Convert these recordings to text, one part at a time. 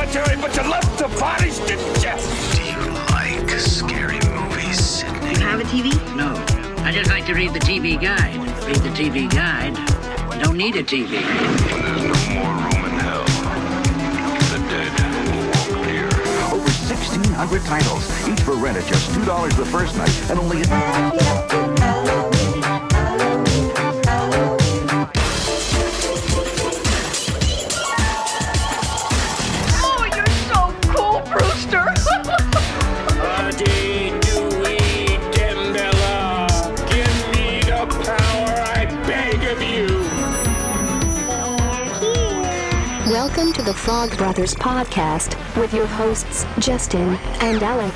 cemetery, but you left the bodies, didn't you? Do you like scary movies, Sydney? You have a TV? No. I just like to read the TV guide. Read the TV guide. You don't need a TV. When there's no more room in hell, the dead will walk here. Over 1,600 titles, each for rent at just $2 the first night, and only... Oh, you're so cool, Brewster! Give me the power, I beg of you. Welcome to the Frog Brothers podcast with your hosts, Justin and Alec.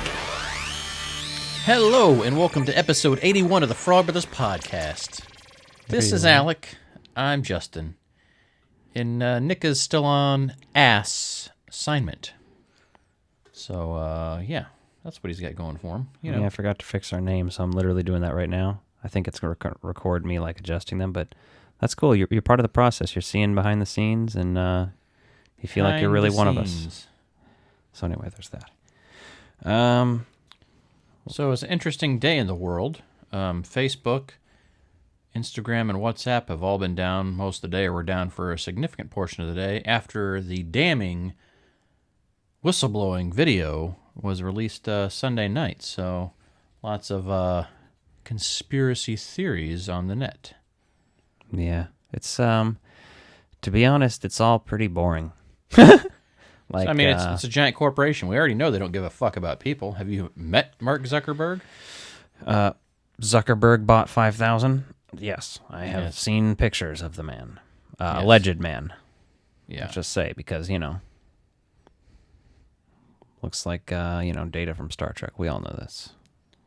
Hello, and welcome to episode 81 of the Frog Brothers podcast. This is Alec. I'm Justin. And Nick is still on assignment. So, yeah, that's what he's got going for him. You know. Yeah, I forgot to fix our name, so I'm literally doing that right now. I think it's going to record me, like, adjusting them, but that's cool. You're part of the process. You're seeing behind the scenes, and you feel like you're really one of us. So anyway, there's that. So it's an interesting day in the world. Facebook, Instagram, and WhatsApp have all been down most of the day, or were down for a significant portion of the day after the damning whistleblowing video was released Sunday night. So lots of conspiracy theories on the net. Yeah, it's to be honest, it's all pretty boring. Like, I mean, it's a giant corporation. We already know they don't give a fuck about people. Have you met Mark Zuckerberg? Zuckerberg bought 5,000. Yes, I have Yes. seen pictures of the man, Yes. alleged man. Yeah. Let's just say, because looks like Data from Star Trek. We all know this.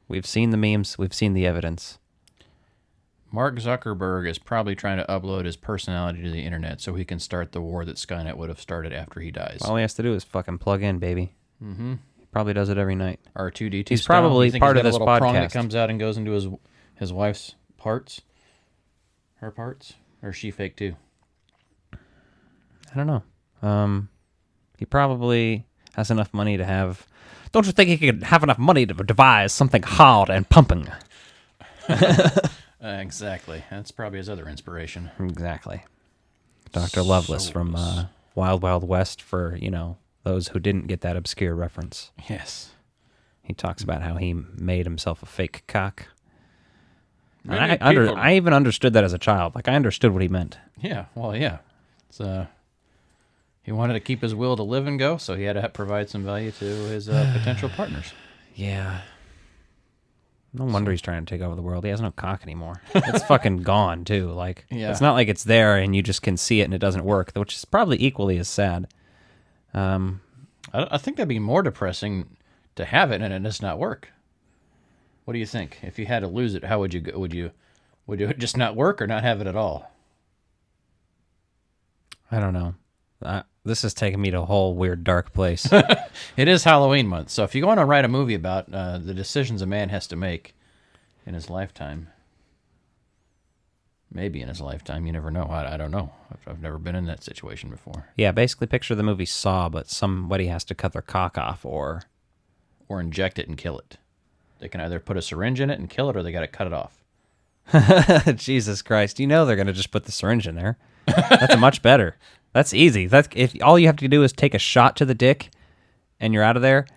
We've seen the memes. We've seen the evidence. Mark Zuckerberg is probably trying to upload his personality to the internet so he can start the war that Skynet would have started after he dies. All he has to do is fucking plug in, baby. Mm-hmm. He probably does it every night. R2D2 He's style. probably You think part he's of got this a little prong that podcast. comes out and goes into his wife's parts? Her parts? Or is she fake too? I don't know. He probably has enough money to have... Don't you think he could have enough money to devise something hard and pumping? Exactly. That's probably his other inspiration. Exactly. Dr. Loveless from Wild Wild West for, those who didn't get that obscure reference. Yes. He talks about how he made himself a fake cock. And Many I even understood that as a child. Like, I understood what he meant. Yeah, well, yeah. It's, he wanted to keep his will to live and go, so he had to provide some value to his potential partners. Yeah. No wonder he's trying to take over the world. He has no cock anymore. It's fucking gone, too. Like, Yeah. It's not like it's there and you just can see it and it doesn't work, which is probably equally as sad. I think that'd be more depressing to have it and it does not work. What do you think? If you had to lose it, how would you go? Would you just not work or not have it at all? I don't know. This is taking me to a whole weird, dark place. It is Halloween month, so if you want to write a movie about the decisions a man has to make in his lifetime, maybe in his lifetime, you never know. I don't know. I've never been in that situation before. Yeah, basically picture the movie Saw, but somebody has to cut their cock off or inject it and kill it. They can either put a syringe in it and kill it, or they got to cut it off. Jesus Christ. They're going to just put the syringe in there. That's much better. That's easy. That's if all you have to do is take a shot to the dick and you're out of there.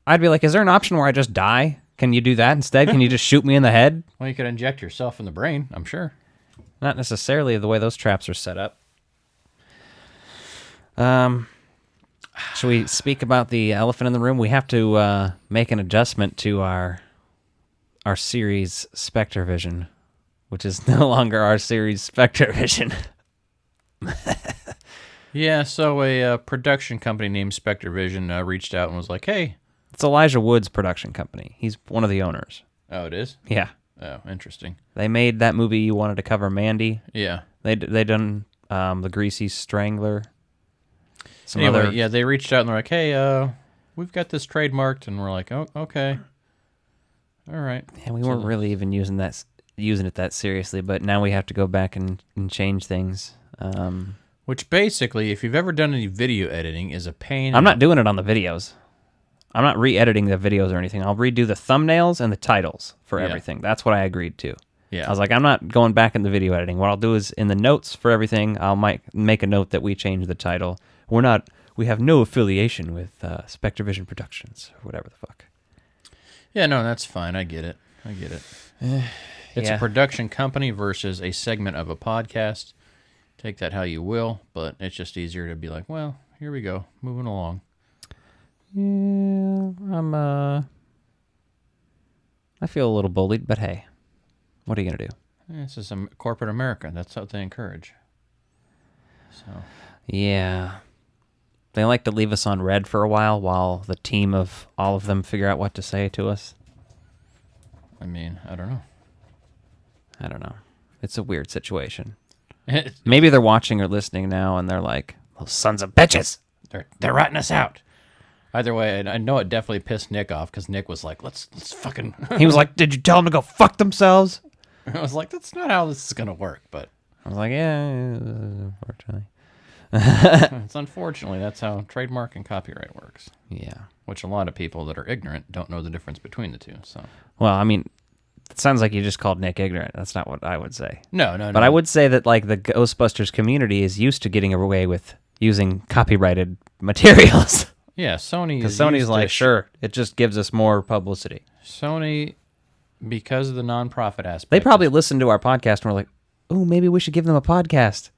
I'd be like, is there an option where I just die? Can you do that instead? Can you just shoot me in the head? Well, you could inject yourself in the brain, I'm sure. Not necessarily the way those traps are set up. Should we speak about the elephant in the room? We have to make an adjustment to our series Spectre Vision, which is no longer our series Spectre Vision. Yeah, so a production company named Spectre Vision reached out and was like, hey. It's Elijah Wood's production company. He's one of the owners. Oh, it is? Yeah. Oh, interesting. They made that movie you wanted to cover, Mandy. Yeah. They done The Greasy Strangler. Yeah, they reached out and they're like, hey, we've got this trademarked, and we're like, oh, okay. All right. Yeah, we weren't really even using it that seriously, but now we have to go back and change things. Which basically, if you've ever done any video editing, is a pain. I'm not doing it on the videos. I'm not re-editing the videos or anything. I'll redo the thumbnails and the titles for everything. That's what I agreed to. Yeah. I was like, I'm not going back in the video editing. What I'll do is in the notes for everything, I'll make a note that we changed the title. We have no affiliation with Spectravision Productions or whatever the fuck. Yeah, no, that's fine. I get it. It's a production company versus a segment of a podcast. Take that how you will, but it's just easier to be like, well, here we go, moving along. Yeah, I feel a little bullied, but hey, what are you gonna do? This is some corporate America. That's what they encourage. So. Yeah. They like to leave us on red for a while the team of all of them figure out what to say to us. I mean, I don't know. It's a weird situation. Maybe they're watching or listening now, and they're like, "Those sons of bitches! They're ratting us out." Either way, I know it definitely pissed Nick off because Nick was like, "Let's fucking." He was like, "Did you tell them to go fuck themselves?" I was like, "That's not how this is gonna work." But I was like, "Yeah, unfortunately." It's unfortunately that's how trademark and copyright works. Yeah, which a lot of people that are ignorant don't know the difference between the two. So, well, I mean, it sounds like you just called Nick ignorant. That's not what I would say. No. But I would say that like the Ghostbusters community is used to getting away with using copyrighted materials. Yeah, Sony. Because Sony's like, sure, it just gives us more publicity. Sony, because of the nonprofit aspect, they probably listened to our podcast and were like, "Oh, maybe we should give them a podcast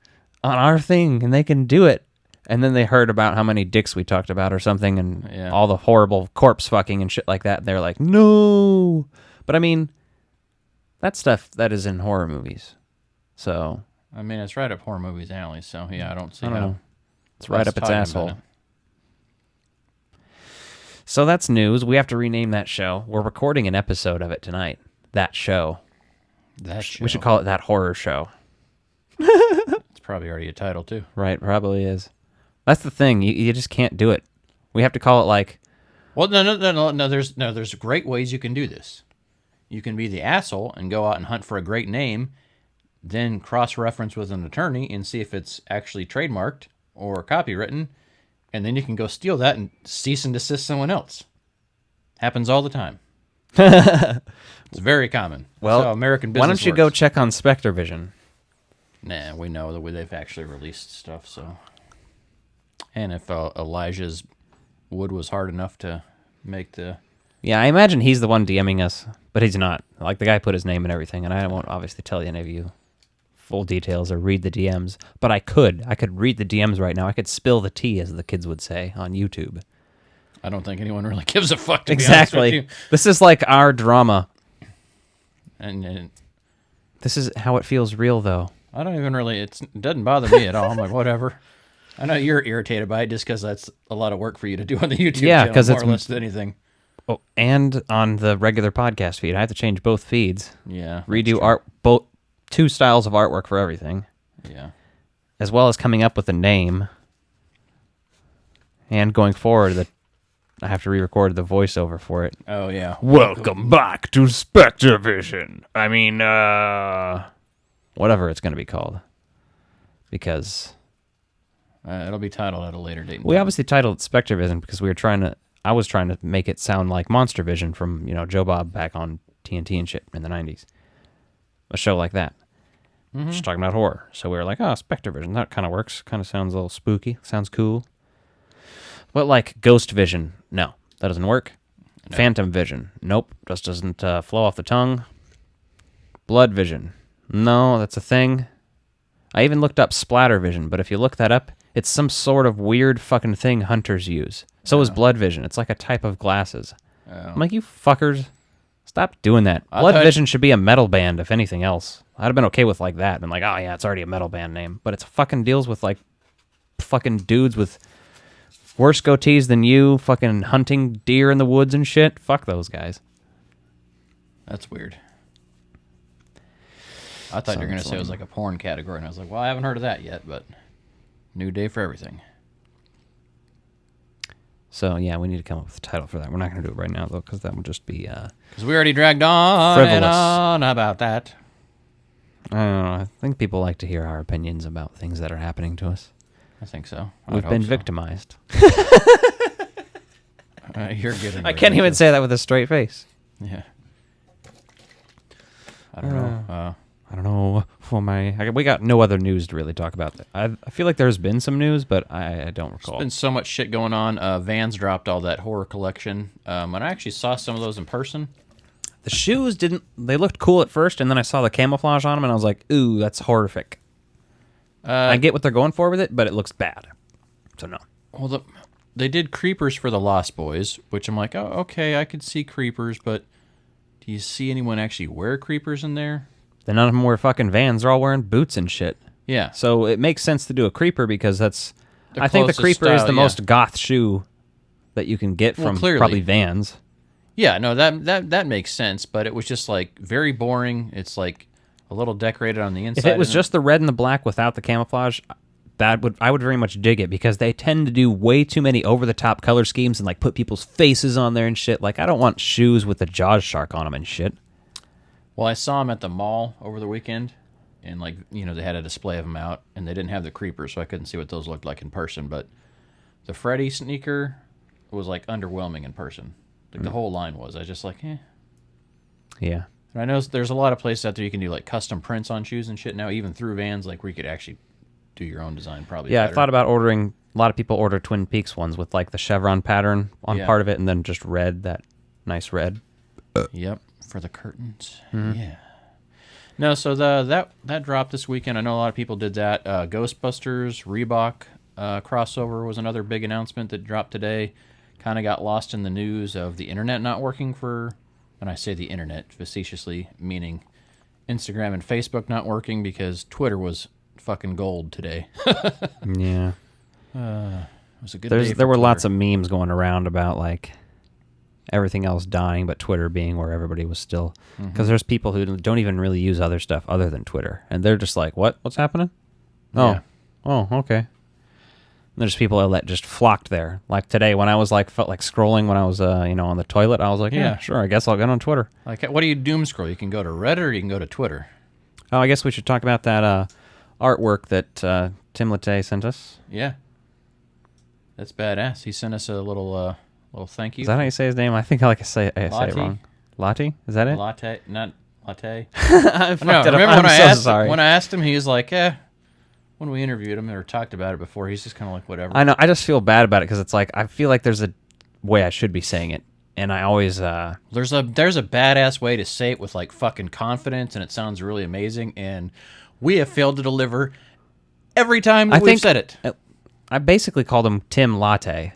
on our thing, and they can do it." And then they heard about how many dicks we talked about or something, and all the horrible corpse fucking and shit like that. And they're like, "No," but I mean, that's stuff that is in horror movies. So I mean, it's right up horror movies' alley. So yeah, I don't see how know. It's right up its asshole. So that's news. We have to rename that show. We're recording an episode of it tonight. That show. We should call it That Horror Show. It's probably already a title too. Right, probably is. That's the thing. You just can't do it. We have to call it like. Well, no. There's great ways you can do this. You can be the asshole and go out and hunt for a great name, then cross-reference with an attorney and see if it's actually trademarked or copywritten, and then you can go steal that and cease and desist someone else. Happens all the time. It's very common. Well, That's how American business why don't you works. go check on Spectravision? Nah, we know the way they've actually released stuff. So, and if Elijah's wood was hard enough to make the. Yeah, I imagine he's the one DMing us, but he's not. Like, the guy put his name and everything, and I won't obviously tell any of you full details or read the DMs, but I could. I could read the DMs right now. I could spill the tea, as the kids would say, on YouTube. I don't think anyone really gives a fuck, to exactly. be honest with you. This is like our drama. And this is how it feels real, though. I don't even really, it doesn't bother me at all. I'm like, whatever. I know you're irritated by it just because that's a lot of work for you to do on the YouTube channel, because more it's or less than anything. Oh, and on the regular podcast feed. I have to change both feeds. Yeah. Redo both 2 styles of artwork for everything. Yeah. As well as coming up with a name. And going forward, I have to re-record the voiceover for it. Oh, yeah. Welcome back to Spectravision. I mean, whatever it's going to be called. Because it'll be titled at a later date. We obviously titled it Spectravision because I was trying to make it sound like Monster Vision from, Joe Bob back on TNT and shit in the 90s. A show like that. Mm-hmm. Just talking about horror. So we were like, Spectravision, that kind of works. Kind of sounds a little spooky. Sounds cool. But like Ghost Vision, no, that doesn't work. No. Phantom Vision, nope, just doesn't flow off the tongue. Blood Vision, no, that's a thing. I even looked up Splatter Vision, but if you look that up, it's some sort of weird fucking thing hunters use. So is Blood Vision. It's like a type of glasses. I'm like, you fuckers, stop doing that. Blood Vision should be a metal band, if anything else. I'd have been okay with like that. And like, oh yeah, it's already a metal band name. But it's fucking deals with like fucking dudes with worse goatees than you, fucking hunting deer in the woods and shit. Fuck those guys. That's weird. I thought you were going to say it was like a porn category, and I was like, well, I haven't heard of that yet, but new day for everything. So, yeah, we need to come up with a title for that. We're not going to do it right now, though, because that would just be because we already dragged on frivolous. And on about that. I don't know. I think people like to hear our opinions about things that are happening to us. I think so. We've been victimized. You're getting. I can't even say that with a straight face. Yeah. I don't know. I don't know. We got no other news to really talk about. I feel like there's been some news, but I don't recall. There's been so much shit going on. Vans dropped all that horror collection. And I actually saw some of those in person. The shoes they looked cool at first, and then I saw the camouflage on them, and I was like, ooh, that's horrific. I get what they're going for with it, but it looks bad. So no. Well, they did creepers for the Lost Boys, which I'm like, oh, okay, I could see creepers, but do you see anyone actually wear creepers in there? Then none of them wear fucking Vans. They're all wearing boots and shit. Yeah. So it makes sense to do a creeper because I think the closest creeper is style, the yeah. most goth shoe that you can get from clearly. probably Vans. Yeah, no, that makes sense, but it was just like very boring. It's like a little decorated on the inside. If it was just the red and the black without the camouflage, I would very much dig it because they tend to do way too many over-the-top color schemes and like put people's faces on there and shit. Like I don't want shoes with the Jaws shark on them and shit. Well, I saw them at the mall over the weekend, and like they had a display of them out, and they didn't have the creepers, so I couldn't see what those looked like in person. But the Freddy sneaker was like underwhelming in person. Like the whole line was. I was just like, eh. Yeah. And I know there's a lot of places out there you can do like custom prints on shoes and shit now, even through Vans, like where you could actually do your own design. Probably. Yeah, better. I thought about ordering. A lot of people order Twin Peaks ones with like the chevron pattern on part of it, and then just red, that nice red. Yep, for the curtains. Yeah. No, so that dropped this weekend. I know a lot of people did that. Ghostbusters, Reebok crossover was another big announcement that dropped today. Kind of got lost in the news of the internet not working for, when I say the internet, facetiously meaning Instagram and Facebook not working because Twitter was fucking gold today. Yeah. It was a good day for There were Twitter. lots of memes going around about like everything else dying, but Twitter being where everybody was still. Because there's people who don't even really use other stuff other than Twitter, and they're just like, "What's happening?" Yeah. Oh, okay. And there's people that just flocked there. Like today, when I was felt like scrolling when I was on the toilet, I was like, yeah, sure, I guess I'll get on Twitter. Like, what do you doom scroll? You can go to Reddit or you can go to Twitter. Oh, I guess we should talk about that artwork that Tim Latte sent us. Yeah. That's badass. He sent us a little thank you. Is that how you say his name? I think I say it Lottie. wrong. Lottie? Is that it? Latte, not latte. I fucked No, it up. remember I'm so sorry. when I asked him, he was like, when we interviewed him or talked about it before, he's just kind of like, whatever. I know. I just feel bad about it because it's like I feel like there's a way I should be saying it, and I always There's a badass way to say it with like fucking confidence, and it sounds really amazing, and we have failed to deliver every time that we've said it. I basically called him Tim Latte,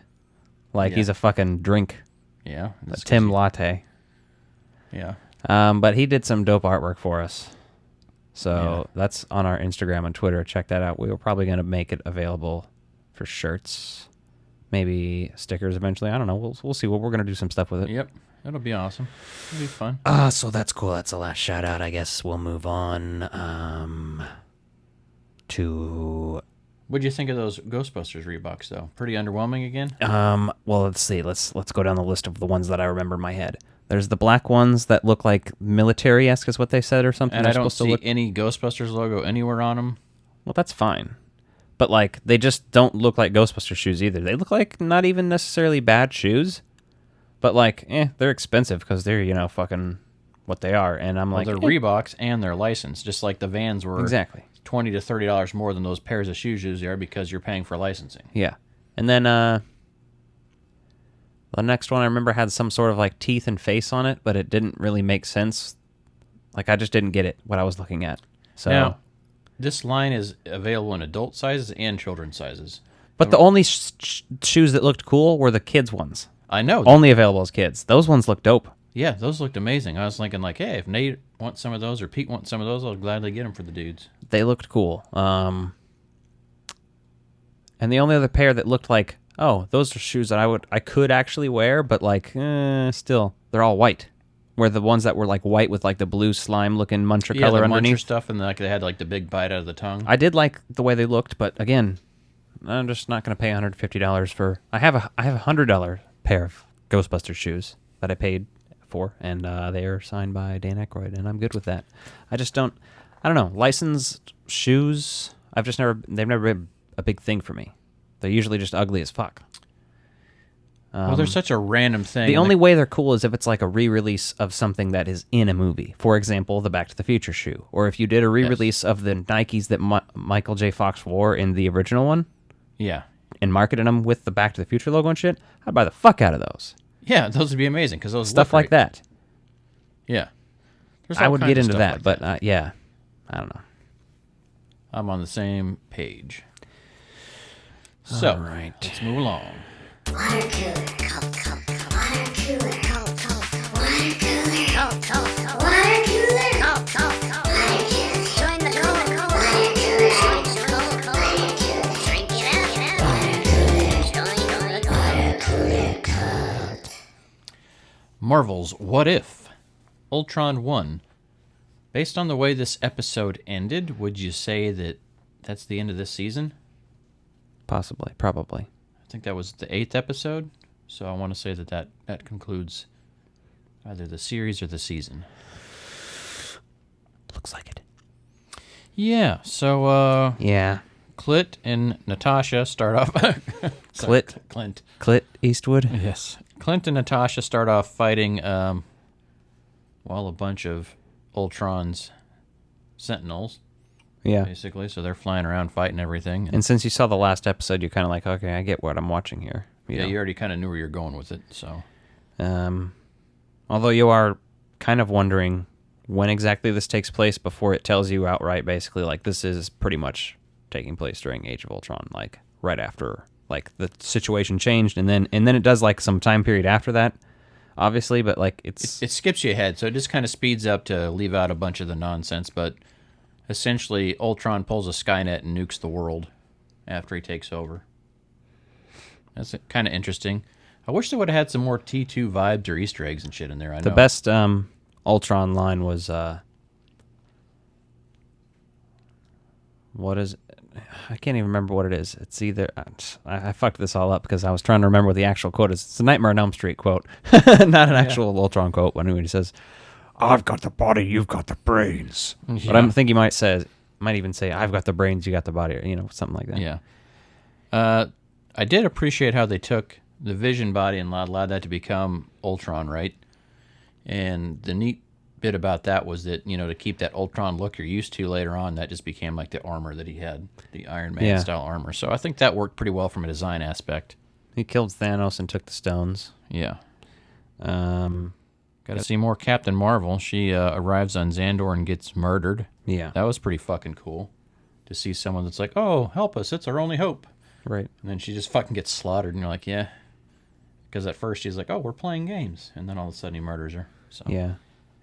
like Yeah. he's a fucking drink. Yeah. A Tim Latte. Yeah. But he did some dope artwork for us. So that's on our Instagram and Twitter. Check that out. We were probably going to make it available for shirts, maybe stickers eventually. I don't know. We'll see. We're going to do some stuff with it. Yep. It'll be awesome. It'll be fun. So that's cool. That's the last shout out. I guess we'll move on to... What'd you think of those Ghostbusters Reeboks, though? Pretty underwhelming again? Well, let's see. Let's go down the list of the ones that I remember in my head. There's the black ones that look like military-esque is what they said or something. And They're I don't supposed to see any Ghostbusters logo anywhere on them. Well, that's fine. But, like, they just don't look like Ghostbuster shoes either. They look like not even necessarily bad shoes. But, like, they're expensive because they're, fucking what they are. And I'm like... They're Reeboks and they're licensed, just like the Vans were Exactly. $20 to $30 more than those pairs of shoes usually are because you're paying for licensing. Yeah. And then the next one I remember had some sort of, like, teeth and face on it, but it didn't really make sense. Like, I just didn't get it, what I was looking at. So... Now, this line is available in adult sizes and children's sizes. But the only shoes that looked cool were the kids' ones. I know. Only available as kids. Those ones look dope. Yeah, those looked amazing. I was thinking like, hey, if Nate wants some of those or Pete wants some of those, I'll gladly get them for the dudes. They looked cool. And the only other pair that looked like, oh, those are shoes that I could actually wear, but like, still, they're all white. Where the ones that were like white with like the blue slime looking muncher color the underneath. muncher stuff, and like they had like the big bite out of the tongue. I did like the way they looked, but again, I'm just not going to pay $150 for. I have a $100 pair of Ghostbusters shoes that I paid for, and they are signed by Dan Aykroyd, and I'm good with that. I just don't. I don't know. Licensed shoes. They've never a big thing for me. They're usually just ugly as fuck. Well, they're such a random thing. The only way they're cool is if it's like a re-release of something that is in a movie. For example, the Back to the Future shoe. Or if you did a re-release of the Nikes that Michael J. Fox wore in the original one. Yeah. And marketed them with the Back to the Future logo and shit, I'd buy the fuck out of those. Yeah, those would be amazing because those stuff like that. Yeah. I would get into that, but yeah. I don't know. I'm on the same page. So, right. Let's move along. Water cooler, cold, cold, cold. Water cooler, cold, cold, cold. Water cooler, cold, cold, cold. Water cooler, cold, cold, cold. Water cooler, join the cold, cold. Water cooler, join the cold, cold. Water cooler, drink it out. Water cooler, cold. Marvel's What If? Ultron 1. Based on the way this episode ended, would you say that that's the end of this season? Possibly, probably. I think that was the 8th episode, so I want to say that concludes either the series or the season. Looks like it. Yeah, so yeah. Clit and Natasha start off Clint Eastwood? Yes. Clint and Natasha start off fighting a bunch of Ultron's Sentinels. Yeah. Basically, so they're flying around fighting everything. And since you saw the last episode, you're kind of like, okay, I get what I'm watching here. You already kind of knew where you're going with it, so. Although you are kind of wondering when exactly this takes place before it tells you outright, basically, like, this is pretty much taking place during Age of Ultron, like, right after, like, the situation changed, and then it does, like, some time period after that, obviously, but, like, it skips you ahead, so it just kind of speeds up to leave out a bunch of the nonsense, but essentially, Ultron pulls a Skynet and nukes the world after he takes over. That's kind of interesting. I wish they would have had some more T2 vibes or Easter eggs and shit in there. The best Ultron line was, what is it? I can't even remember what it is. It's either... I fucked this all up because I was trying to remember what the actual quote is. It's a Nightmare on Elm Street quote. Not an actual Ultron quote. When he says, I've got the body, you've got the brains. Yeah. But I think he might even say, I've got the brains, you got the body, or, something like that. Yeah. I did appreciate how they took the Vision body and allowed that to become Ultron, right? And the neat bit about that was that, to keep that Ultron look you're used to later on, that just became like the armor that he had, the Iron Man style armor. So I think that worked pretty well from a design aspect. He killed Thanos and took the stones. Yeah. Got to see more Captain Marvel. She arrives on Xandor and gets murdered. Yeah. That was pretty fucking cool to see someone that's like, oh, help us, it's our only hope. Right. And then she just fucking gets slaughtered, and you're like, yeah. Because at first she's like, oh, we're playing games. And then all of a sudden he murders her. So. Yeah.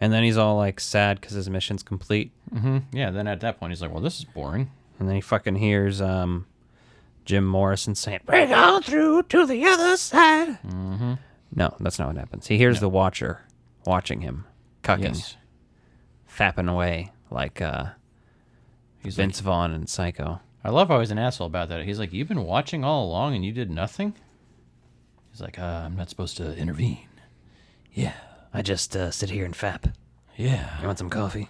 And then he's all like sad because his mission's complete. Mm-hmm. Yeah, then at that point he's like, well, this is boring. And then he fucking hears Jim Morrison saying, bring on through to the other side. Mm-hmm. No, that's not what happens. He hears the Watcher watching him, cucking, fapping away like he's Vince Vaughn and Psycho. I love how he's an asshole about that. He's like, you've been watching all along and you did nothing? He's like, I'm not supposed to intervene. Yeah. I just sit here and fap. Yeah. You want some coffee?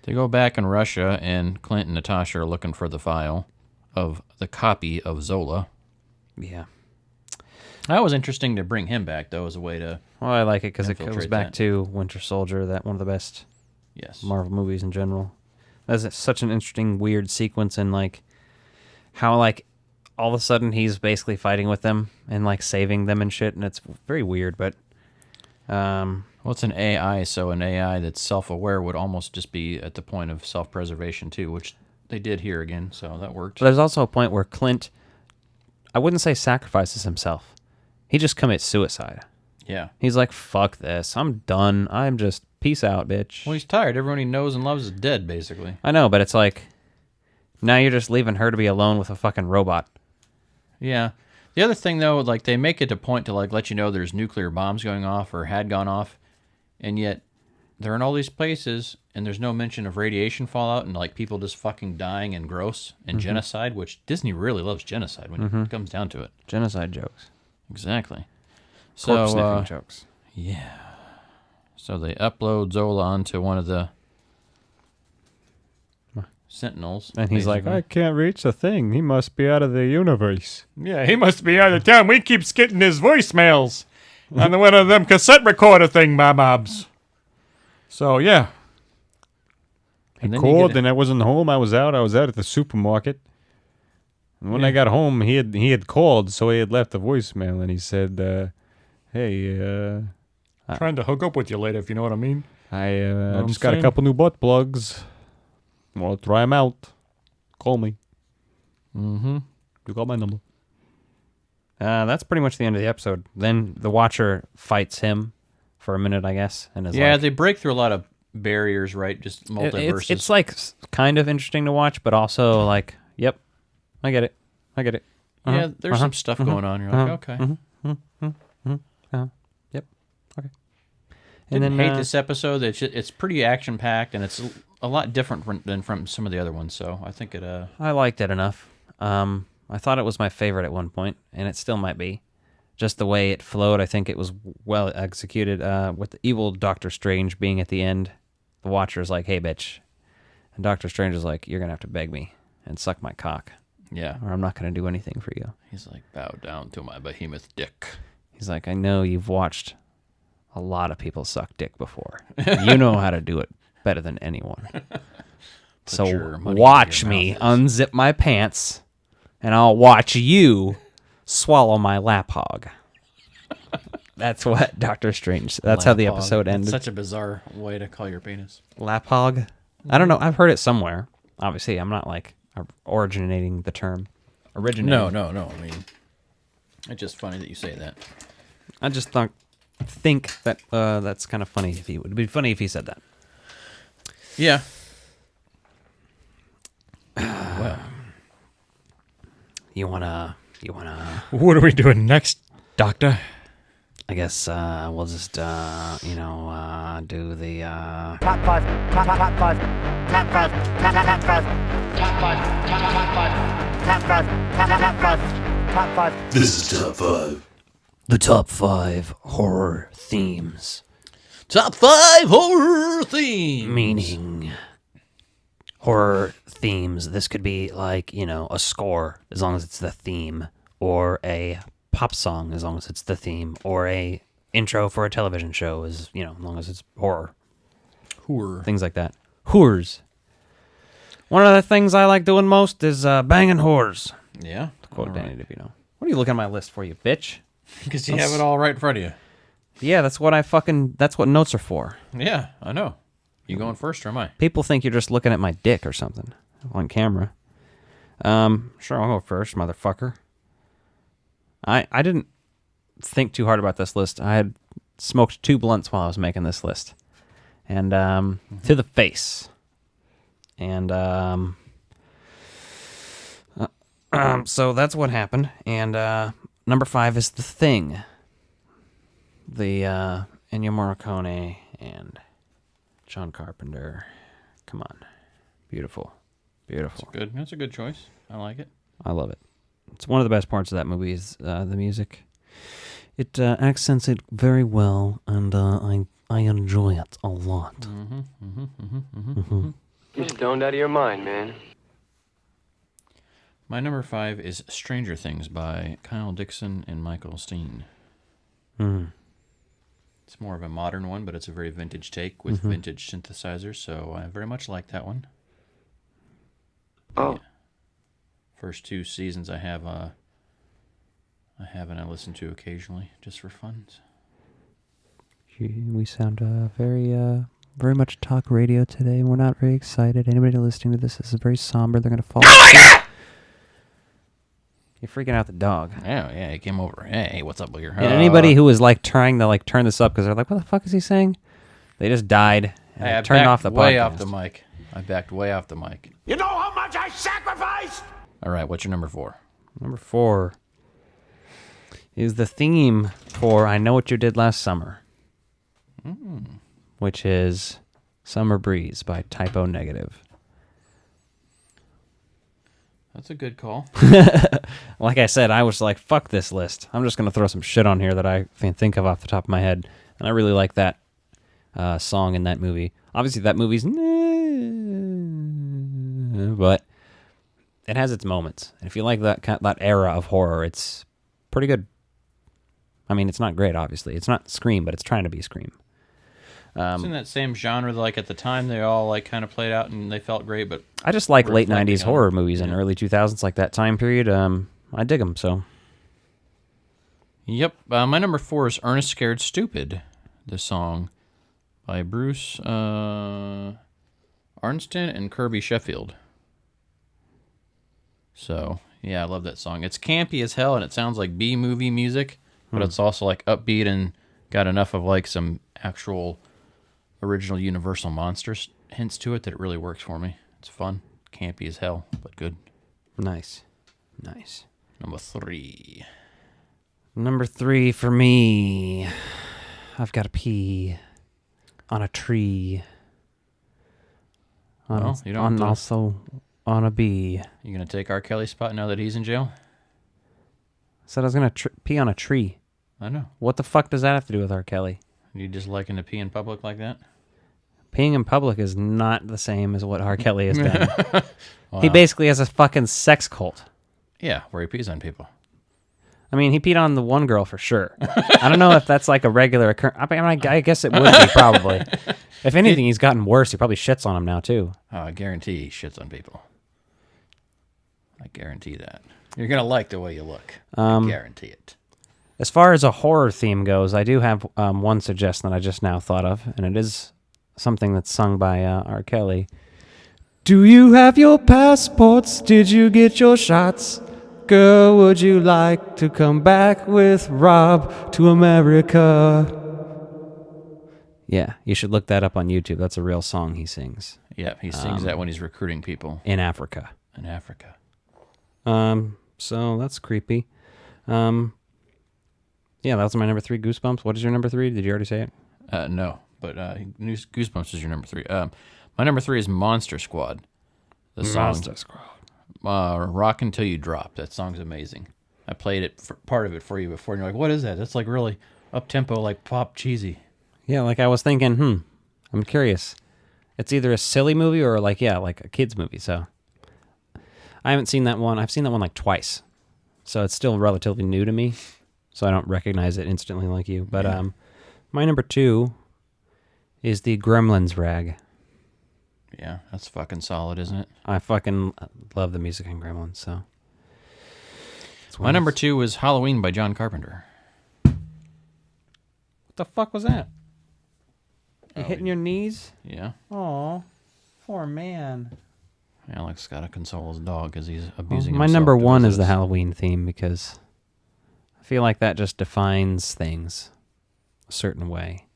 They go back in Russia, and Clint and Natasha are looking for the file of the copy of Zola. Yeah. That was interesting to bring him back, though, as a way to... Well, I like it because it goes back to Winter Soldier, that one of the best Marvel movies in general. That's such an interesting, weird sequence, and, like, how, like, all of a sudden he's basically fighting with them and, like, saving them and shit, and it's very weird, but... well, it's an AI, so an AI that's self-aware would almost just be at the point of self-preservation, too, which they did here again, so that worked. But there's also a point where Clint, I wouldn't say sacrifices himself. He just commits suicide. Yeah. He's like, fuck this. I'm done. I'm just, peace out, bitch. Well, he's tired. Everyone he knows and loves is dead, basically. I know, but it's like, now you're just leaving her to be alone with a fucking robot. Yeah. The other thing, though, like, they make it a point to, like, let you know there's nuclear bombs going off or had gone off, and yet they're in all these places, and there's no mention of radiation fallout and, like, people just fucking dying and gross and genocide, which Disney really loves genocide when it comes down to it. Genocide jokes. Exactly. Corpse-sniffing jokes. Yeah. So they upload Zola onto one of the sentinels. And he's like, basically. I can't reach the thing. He must be out of the universe. Yeah, he must be out of town. We keeps getting his voicemails on one of them cassette recorder thing, mobs. So, yeah. And He then you called, get and I wasn't home. I was out at the supermarket. And when I got home, he had called, so he had left a voicemail, and he said, hey, trying to hook up with you later, if you know what I mean. I just got a couple new butt plugs. Well, try them out. Call me. Mm-hmm. You got my number. That's pretty much the end of the episode. Then the Watcher fights him for a minute, I guess. And is Yeah, like, they break through a lot of barriers, right? Just multiverses. it's like kind of interesting to watch, but also like, yep, I get it. Yeah, there's some stuff going on. You're like, okay. Yep. Okay. Didn't hate this episode. It's pretty action packed, and it's a lot different than from some of the other ones. So I think it. I liked it enough. I thought it was my favorite at one point, and it still might be. Just the way it flowed, I think it was well executed. With the evil Doctor Strange being at the end, the Watcher's like, "Hey, bitch," and Doctor Strange is like, "You're gonna have to beg me and suck my cock, Yeah. or I'm not gonna do anything for you." He's like, bow down to my behemoth dick. He's like, "I know you've watched a lot of people suck dick before. You know how to do it better than anyone. So your money watch where your me mouth is." unzip my pants, and I'll watch you swallow my lap hog." That's what Doctor Strange. That's how the Lap hog. episode It's ended. such a bizarre way to call your penis. Lap hog. I don't know. I've heard it somewhere. Obviously, I'm not like originating the term. Originating. No. I mean, it's just funny that you say that. I just think that that's kind of funny. It would be funny if he said that. Yeah. Well, You wanna. What are we doing next, Doctor? I guess we'll just do the Top five. This is top 5. the top 5 horror themes. top 5 horror themes. Meaning horror themes. This could be like, a score as long as it's the theme, or a pop song as long as it's the theme, or a intro for a television show as long as it's horror. Horror. Things like that. Whores. One of the things I like doing most is banging whores. Yeah. To quote Danny DeVito. What are you looking at my list for, you bitch? Because you have it all right in front of you. Yeah, that's what notes are for. Yeah, I know. You going first or am I? People think you're just looking at my dick or something on camera. Sure, I'll go first, motherfucker. I didn't think too hard about this list. I had smoked 2 blunts while I was making this list. And to the face. And so that's what happened. And number 5 is The Thing. The Ennio Morricone and John Carpenter. Come on. Beautiful. Good. That's a good choice. I like it. I love it. It's one of the best parts of that movie is the music. It accents it very well, and I enjoy it a lot. You're stoned out of your mind, man. My number 5 is Stranger Things by Kyle Dixon and Michael Steen. It's more of a modern one, but it's a very vintage take with vintage synthesizers, so I very much like that one. Oh. Yeah. First 2 seasons I have and I listen to occasionally just for fun. We sound very much talk radio today, and we're not very excited. Anybody listening to this is very somber. They're going to fall asleep. You're freaking out the dog. Yeah, he came over. Hey, what's up with your... And anybody who was trying to turn this up because they're like, what the fuck is he saying? They just died and Hey, I turned backed off the way podcast. off the mic. I backed way off the mic. You know how much I sacrificed? All right, what's your number 4? Number 4 is the theme for I Know What You Did Last Summer, which is Summer Breeze by Typo Negative. That's a good call. Like I said, I was like, fuck this list. I'm just going to throw some shit on here that I can think of off the top of my head. And I really like that song in that movie. Obviously, that movie's but it has its moments. And if you like that era of horror, it's pretty good. I mean, it's not great, obviously. It's not Scream, but it's trying to be Scream. It's in that same genre. Like at the time, they all like kind of played out and they felt great. But I just like late '90s horror movies and early 2000s, like that time period. I dig them. So. Yep. My number 4 is "Ernest Scared Stupid," the song by Bruce Arnston and Kirby Sheffield. So yeah, I love that song. It's campy as hell and it sounds like B-movie music, but it's also like upbeat and got enough of like some actual original Universal Monsters hints to it that it really works for me. It's fun, campy as hell, but good. Nice. Number 3. Number 3 for me. I've got to pee on a tree. You don't also on a bee. You gonna take R. Kelly's spot now that he's in jail? I said I was gonna pee on a tree. I know. What the fuck does that have to do with R. Kelly? You just liking to pee in public like that? Peeing in public is not the same as what R. Kelly has done. Wow. He basically has a fucking sex cult. Yeah, where he pees on people. I mean, he peed on the one girl for sure. I don't know if that's like a regular occurrence. I guess it would be, probably. If anything, he's gotten worse. He probably shits on him now, too. Oh, I guarantee he shits on people. I guarantee that. You're going to like the way you look. I guarantee it. As far as a horror theme goes, I do have one suggestion that I just now thought of, and it is something that's sung by R. Kelly. Do you have your passports? Did you get your shots? Girl, would you like to come back with Rob to America? Yeah, you should look that up on YouTube. That's a real song he sings. Yeah, he sings that when he's recruiting people. In Africa. So that's creepy. Yeah, that was my number 3, Goosebumps. What is your number 3? Did you already say it? No, but Goosebumps is your number 3. My number 3 is Monster Squad. The song. Monster Squad. Rock Until You Drop. That song's amazing. I played it part of it for you before, and you're like, what is that? That's like really up-tempo, like pop cheesy. Yeah, like I was thinking, I'm curious. It's either a silly movie or like a kid's movie, so. I haven't seen that one. I've seen that one like twice. So it's still relatively new to me, so I don't recognize it instantly like you. But my number 2 is the Gremlins rag. Yeah, that's fucking solid, isn't it? I fucking love the music in Gremlins, so. My number 2 was Halloween by John Carpenter. What the fuck was that? You hitting your knees? Yeah. Aw, poor man. Alex got to console his dog because he's abusing himself. My number 1 is the Halloween theme because I feel like that just defines things a certain way.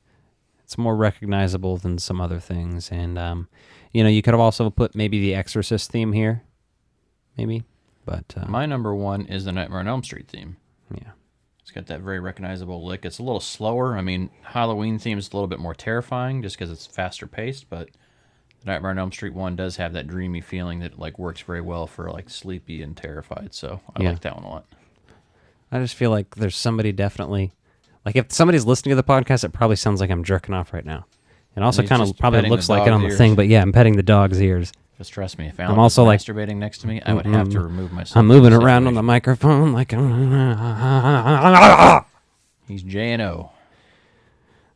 It's more recognizable than some other things, and you could have also put maybe the Exorcist theme here, maybe. But my number 1 is the Nightmare on Elm Street theme. Yeah, it's got that very recognizable lick. It's a little slower. I mean, Halloween theme is a little bit more terrifying just because it's faster paced, but the Nightmare on Elm Street 1 does have that dreamy feeling that like works very well for like sleepy and terrified. So I like that one a lot. I just feel like there's somebody definitely. Like, if somebody's listening to the podcast, it probably sounds like I'm jerking off right now. It also kind of probably looks like it on the thing, but yeah, I'm petting the dog's ears. Just trust me, if I'm also was masturbating next to me, I would have to remove myself. I'm moving around on the microphone like... He's J&O.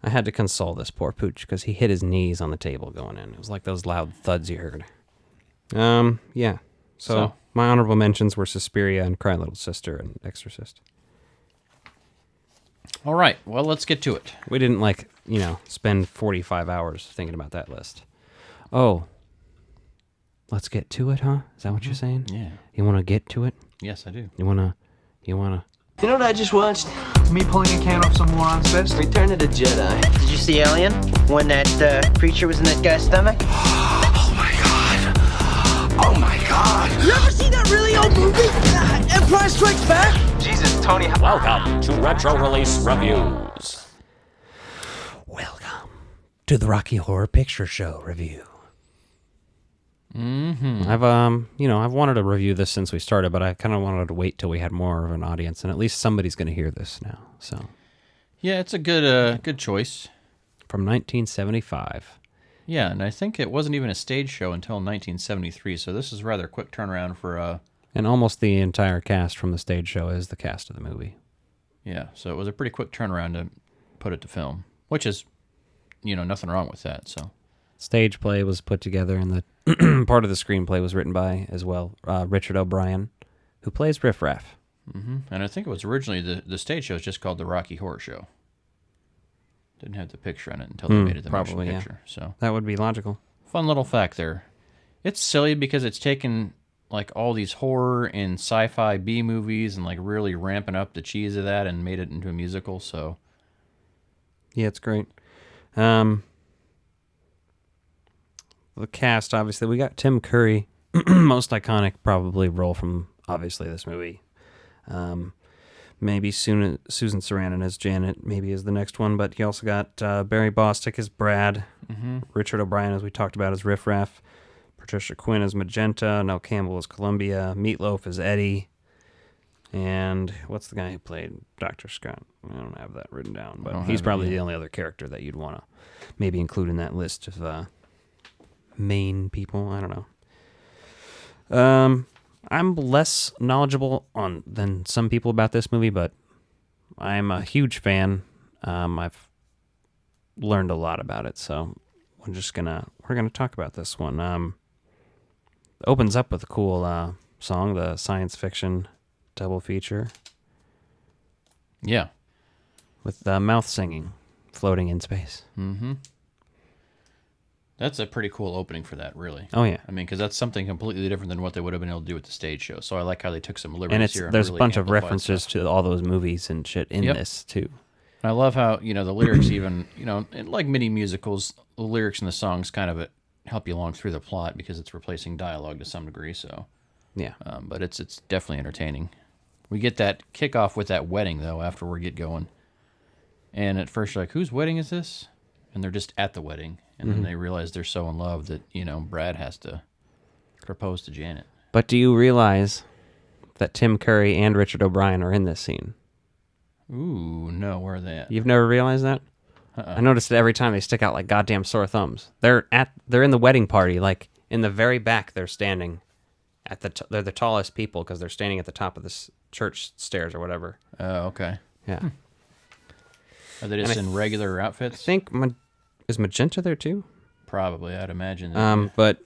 I had to console this poor pooch because he hit his knees on the table going in. It was like those loud thuds you heard. Yeah. So my honorable mentions were Suspiria and Cry Little Sister and Exorcist. All right, well, let's get to it. We didn't, spend 45 hours thinking about that list. Oh, let's get to it, huh? Is that what you're saying? Yeah. You want to get to it? Yes, I do. You want to... You know what I just watched? Me pulling a can off some moron's fist? Return of the Jedi. Did you see Alien? When that creature was in that guy's stomach? Oh my god! Oh my god! You ever seen that really old movie? Empire Strikes Back? Jesus, Tony. Welcome to Retro Release Reviews. Welcome to the Rocky Horror Picture Show review. Mm-hmm. I've wanted to review this since we started, but I kind of wanted to wait till we had more of an audience, and at least somebody's going to hear this now. So, yeah, it's a good choice. From 1975, Yeah, and I think it wasn't even a stage show until 1973, so this is rather a quick turnaround for... And almost the entire cast from the stage show is the cast of the movie. Yeah, so it was a pretty quick turnaround to put it to film, which is, nothing wrong with that, so... Stage play was put together, and the part of the screenplay was written by, as well, Richard O'Brien, who plays Riff Raff. Mm-hmm. And I think it was originally, the stage show was just called The Rocky Horror Show. Didn't have the picture on it until they made it the motion picture. So that would be logical. Fun little fact there. It's silly because it's taken like all these horror and sci-fi B movies and like really ramping up the cheese of that and made it into a musical. So yeah, it's great. The cast, obviously, we got Tim Curry, most iconic probably role from obviously this movie. Maybe Susan Sarandon as Janet, maybe is the next one, but you also got Barry Bostwick as Brad, Richard O'Brien, as we talked about, as Riff Raff, Patricia Quinn as Magenta, Nell Campbell as Columbia, Meatloaf as Eddie, and what's the guy who played Dr. Scott? I don't have that written down, but he's probably the only other character that you'd want to maybe include in that list of main people. I don't know. I'm less knowledgeable than some people about this movie, but I'm a huge fan. I've learned a lot about it, so we're gonna talk about this one. It opens up with a cool song, the science fiction double feature. Yeah, with mouth singing, floating in space. Mm-hmm. That's a pretty cool opening for that, really. Oh, yeah. I mean, because that's something completely different than what they would have been able to do with the stage show. So I like how they took some liberties here. And there's really a bunch of references to all those movies and shit in this, too. And I love how, the lyrics even, like mini musicals, the lyrics and the songs kind of help you along through the plot because it's replacing dialogue to some degree, so. Yeah. But it's definitely entertaining. We get that kickoff with that wedding, though, after we get going. And at first you're like, whose wedding is this? And they're just at the wedding. And then they realize they're so in love that, Brad has to propose to Janet. But do you realize that Tim Curry and Richard O'Brien are in this scene? Ooh, no, where are they at? You've never realized that? I noticed it every time. They stick out like goddamn sore thumbs. They're in the wedding party, like in the very back. They're standing at they're the tallest people because they're standing at the top of this church stairs or whatever. Oh, okay. Yeah. Are they just in regular outfits? I think is Magenta there too? Probably, I'd imagine. But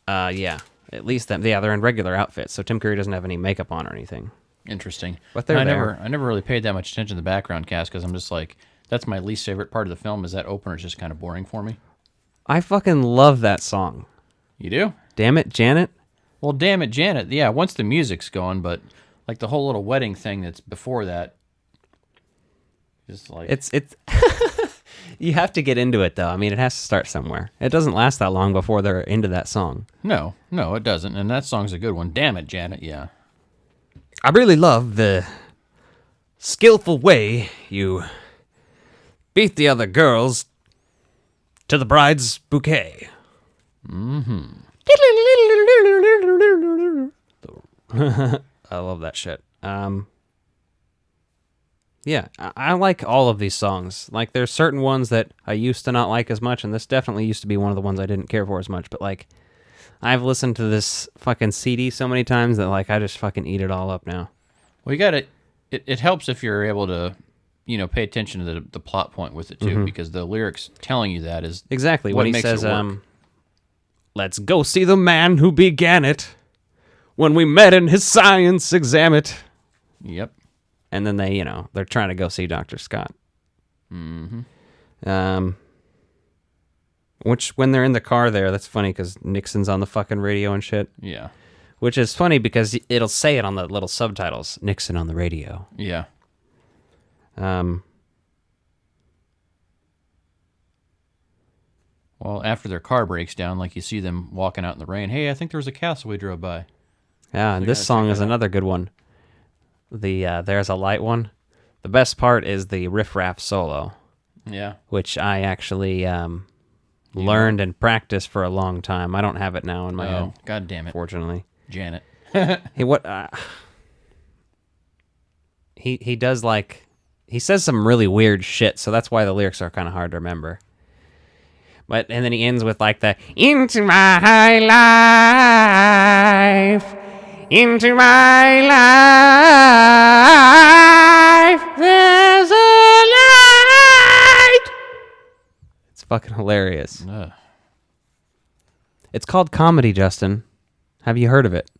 yeah, at least them. Yeah, they're in regular outfits, so Tim Curry doesn't have any makeup on or anything. Interesting. But they're there. I never really paid that much attention to the background cast because I'm just like, that's my least favorite part of the film. Is that opener is just kind of boring for me. I fucking love that song. You do? Damn it, Janet. Well, damn it, Janet. Yeah, once the music's going, but like the whole little wedding thing that's before that, just like it's. You have to get into it, though. I mean, it has to start somewhere. It doesn't last that long before they're into that song. No, it doesn't. And that song's a good one. Damn it, Janet, yeah. I really love the skillful way you beat the other girls to the bride's bouquet. Mm-hmm. I love that shit. Yeah, I like all of these songs. Like, there's certain ones that I used to not like as much, and this definitely used to be one of the ones I didn't care for as much, but, like, I've listened to this fucking CD so many times that, like, I just fucking eat it all up now. Well, you got it helps if you're able to, pay attention to the plot point with it, too, because the lyrics telling you that is exactly what when he makes says, it work. Let's go see the man who began it when we met in his science exam. Yep. And then they're trying to go see Dr. Scott. Mm-hmm. Which, when they're in the car there, that's funny because Nixon's on the fucking radio and shit. Yeah. Which is funny because it'll say it on the little subtitles. Nixon on the radio. Yeah. Well, after their car breaks down, like you see them walking out in the rain. Hey, I think there was a castle we drove by. Yeah, and this song is another good one. The There's a Light one. The best part is the riff raff solo. Yeah. Which I actually learned and practiced for a long time. I don't have it now in my head. God damn it. Fortunately. Janet. Hey, what? He does like... He says some really weird shit, so that's why the lyrics are kind of hard to remember. And then he ends with like the into my life, into my life, there's a light. It's fucking hilarious. It's called comedy, Justin. Have you heard of it?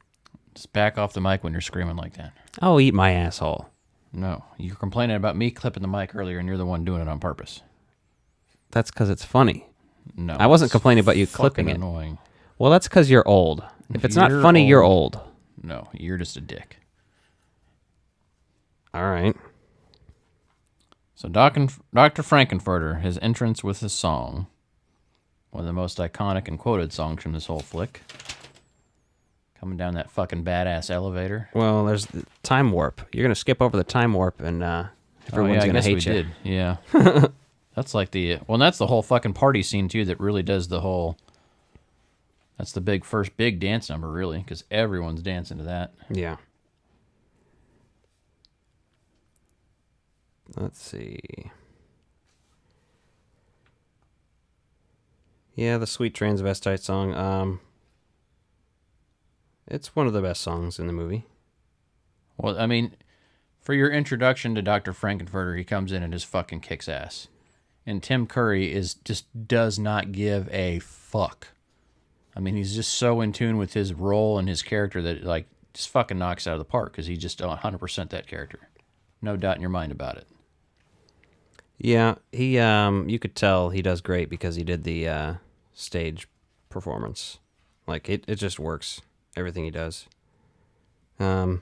Just back off the mic when you're screaming like that. Oh, eat my asshole. No, you're complaining about me clipping the mic earlier, and you're the one doing it on purpose. That's because it's funny. No, I wasn't complaining about you clipping it. Annoying. Well, that's because you're old. If it's not funny, you're old. No, you're just a dick. All right. So Dr. Frankenfurter, his entrance with his song, one of the most iconic and quoted songs from this whole flick. Coming down that fucking badass elevator. Well, there's the time warp. You're going to skip over the time warp, and everyone's going to hate you. Yeah. That's like that's the whole fucking party scene, too, that really does the whole... That's the first big dance number, really, because everyone's dancing to that. Yeah. Let's see. Yeah, the Sweet Transvestite song. It's one of the best songs in the movie. Well, I mean, for your introduction to Dr. Frankenfurter, he comes in and just fucking kicks ass. And Tim Curry just does not give a fuck. I mean, he's just so in tune with his role and his character that, like, just fucking knocks out of the park because he's just 100% that character. No doubt in your mind about it. Yeah, he you could tell he does great because he did the stage performance. Like, it just works. Everything he does. I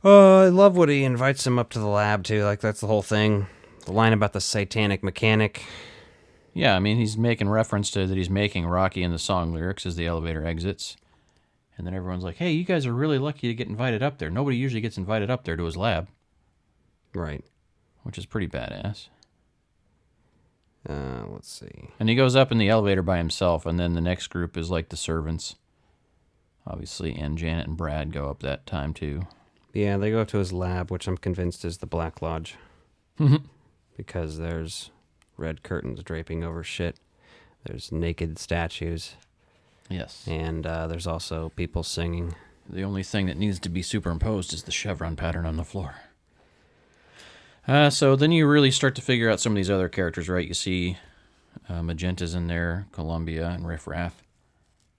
love what he invites him up to the lab, too. Like, that's the whole thing. The line about the satanic mechanic. Yeah, I mean, he's making reference to that he's making Rocky in the song lyrics as the elevator exits. And then everyone's like, hey, you guys are really lucky to get invited up there. Nobody usually gets invited up there to his lab. Right. Which is pretty badass. Let's see. And he goes up in the elevator by himself, and then the next group is like the servants, obviously, and Janet and Brad go up that time too. Yeah, they go up to his lab, which I'm convinced is the Black Lodge. Because there's red curtains draping over shit. There's naked statues. Yes. And there's also people singing. The only thing that needs to be superimposed is the chevron pattern on the floor. So then you really start to figure out some of these other characters, right? You see Magenta's in there, Columbia, and Riff Raff.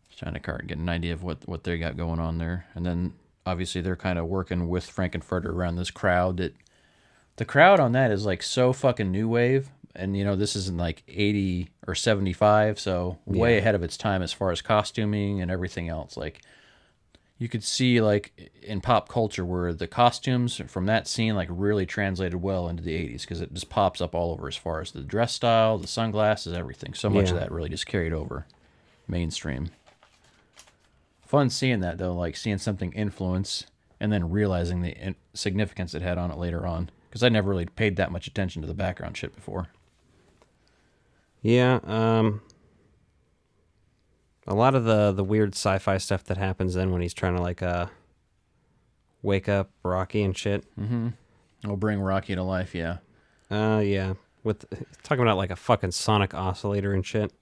Just trying to get an idea of what they got going on there. And then, obviously, they're kind of working with Frankenfurter around this crowd. The crowd on that is, like, so fucking new wave. And, you know, this is in, like, 80 or 75, so way ahead of its time as far as costuming and everything else. Like, you could see, like, in pop culture where the costumes from that scene, like, really translated well into the 80s because it just pops up all over as far as the dress style, the sunglasses, everything. So much of that really just carried over mainstream. Fun seeing that, though, like, seeing something influence and then realizing the significance it had on it later on because I never really paid that much attention to the background shit before. Yeah, a lot of the weird sci-fi stuff that happens then when he's trying to, like, wake up Rocky and shit. Mm-hmm. We'll bring Rocky to life, yeah. Yeah. Talking about, like, a fucking sonic oscillator and shit.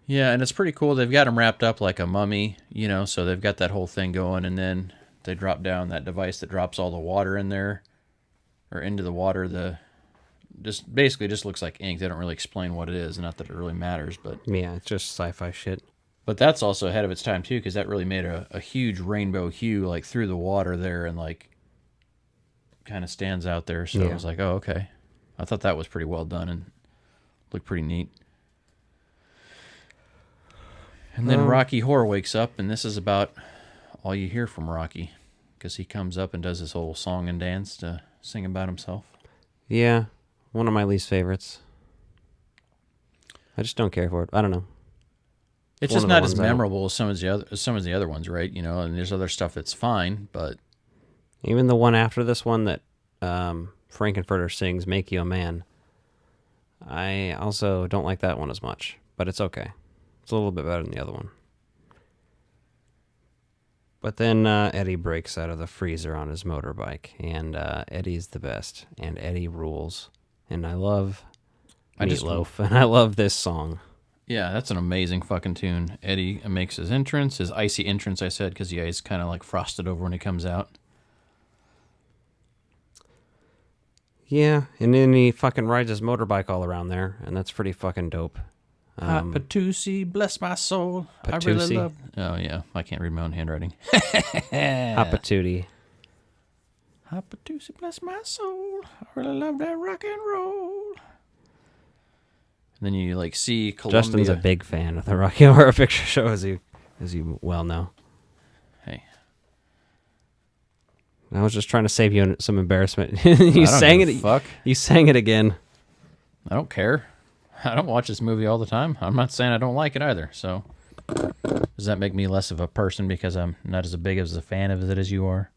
Yeah, and it's pretty cool. They've got him wrapped up like a mummy, you know, so they've got that whole thing going, and then they drop down that device that drops all the water in there, or into the water, basically just looks like ink. They don't really explain what it is, not that it really matters, but... Yeah, it's just sci-fi shit. But that's also ahead of its time, too, because that really made a huge rainbow hue, like, through the water there, and, like, kind of stands out there. So I was like, oh, okay. I thought that was pretty well done and looked pretty neat. And then Rocky Horror wakes up, and this is about all you hear from Rocky, because he comes up and does his whole song and dance to sing about himself. Yeah, one of my least favorites. I just don't care for it. I don't know. It's just not as memorable as some of the other ones, right? You know, and there's other stuff that's fine, but even the one after this one that Frankenfurter sings, "Make You a Man," I also don't like that one as much, but it's okay. It's a little bit better than the other one. But then Eddie breaks out of the freezer on his motorbike, and Eddie's the best, and Eddie rules. And I love Meatloaf, and I love this song. Yeah, that's an amazing fucking tune. Eddie makes his entrance, his icy entrance, I said, because he's kind of like frosted over when he comes out. Yeah, and then he fucking rides his motorbike all around there, and that's pretty fucking dope. Hot Patoosie, bless my soul. I really love... Oh, yeah, I can't read my own handwriting. Hot Patootie. Hot Patoosie, bless my soul. I really love that rock and roll. And then you like see Columbia. Justin's a big fan of the Rocky Horror Picture Show, as you well know. Hey. I was just trying to save you some embarrassment. You sang it. Fuck. You sang it again. I don't care. I don't watch this movie all the time. I'm not saying I don't like it either. So, does that make me less of a person because I'm not as big as a fan of it as you are?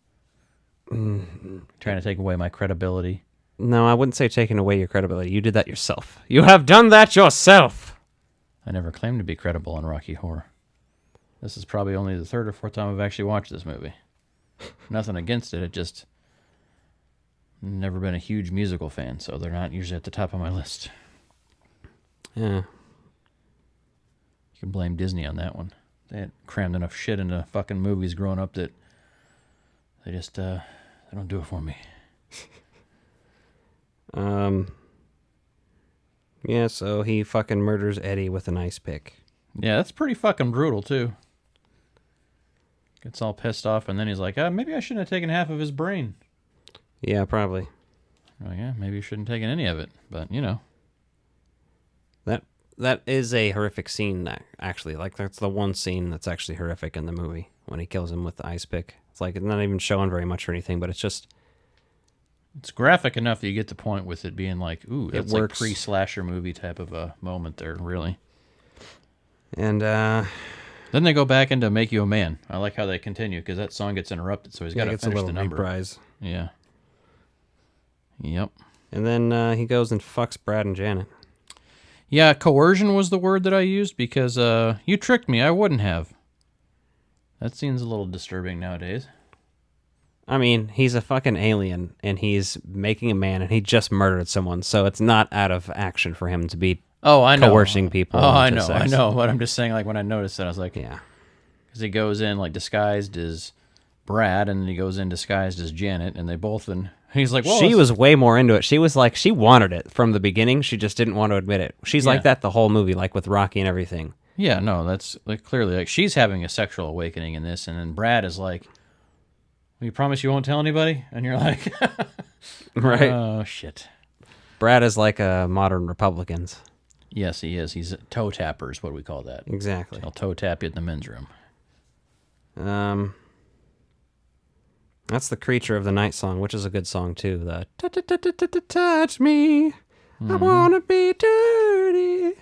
Trying to take away my credibility. No, I wouldn't say taking away your credibility. You did that yourself. You have done that yourself. I never claimed to be credible on Rocky Horror. This is probably only the third or fourth time I've actually watched this movie. Nothing against it. It just never been a huge musical fan, so they're not usually at the top of my list. Yeah. You can blame Disney on that one. They had crammed enough shit into fucking movies growing up that they just they don't do it for me. Yeah, so he fucking murders Eddie with an ice pick. Yeah, that's pretty fucking brutal, too. Gets all pissed off, and then he's like, maybe I shouldn't have taken half of his brain. Yeah, probably. Oh, yeah, maybe you shouldn't have taken any of it, but, you know. That is a horrific scene, actually. Like, that's the one scene that's actually horrific in the movie, when he kills him with the ice pick. It's like, it's not even showing very much or anything, but it's just... It's graphic enough that you get the point with it being like, ooh, that's it works. Like pre-slasher movie type of a moment there, really. And, then they go back into Make You a Man. I like how they continue, because that song gets interrupted, so he's got to finish the number. Reprise. Yeah. Yep. And then he goes and fucks Brad and Janet. Yeah, coercion was the word that I used, because you tricked me. I wouldn't have. That seems a little disturbing nowadays. I mean, he's a fucking alien, and he's making a man, and he just murdered someone, so it's not out of action for him to be coercing people. Oh, I know. But I'm just saying, like, when I noticed that, I was like... Yeah. Because he goes in, like, disguised as Brad, and then he goes in disguised as Janet, and they both... And he's like, well... She was way more into it. She was like, she wanted it from the beginning, she just didn't want to admit it. She's like that the whole movie, like with Rocky and everything. Yeah, no, that's like clearly... Like, she's having a sexual awakening in this, and then Brad is like... You promise you won't tell anybody? And you're like... Right. Oh, shit. Brad is like a modern Republicans. Yes, he is. He's a toe tapper is what we call that. Exactly. He'll toe tap you in the men's room. That's the Creature of the Night song, which is a good song, too. The touch me, I wanna be dirty.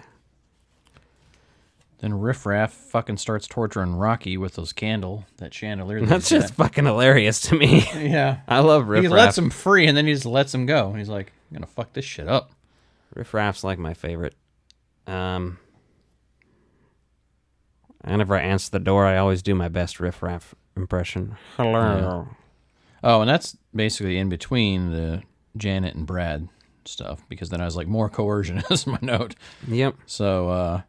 Then Riff Raff fucking starts torturing Rocky with that chandelier. That's just fucking hilarious to me. Yeah. I love Riff Raff. He lets him free, and then he just lets him go. And he's like, I'm going to fuck this shit up. Riff Raff's like my favorite. Whenever I answer the door, I always do my best Riff Raff impression. Hello. Yeah. Oh, and that's basically in between the Janet and Brad stuff, because then I was like, more coercion is my note. Yep. So,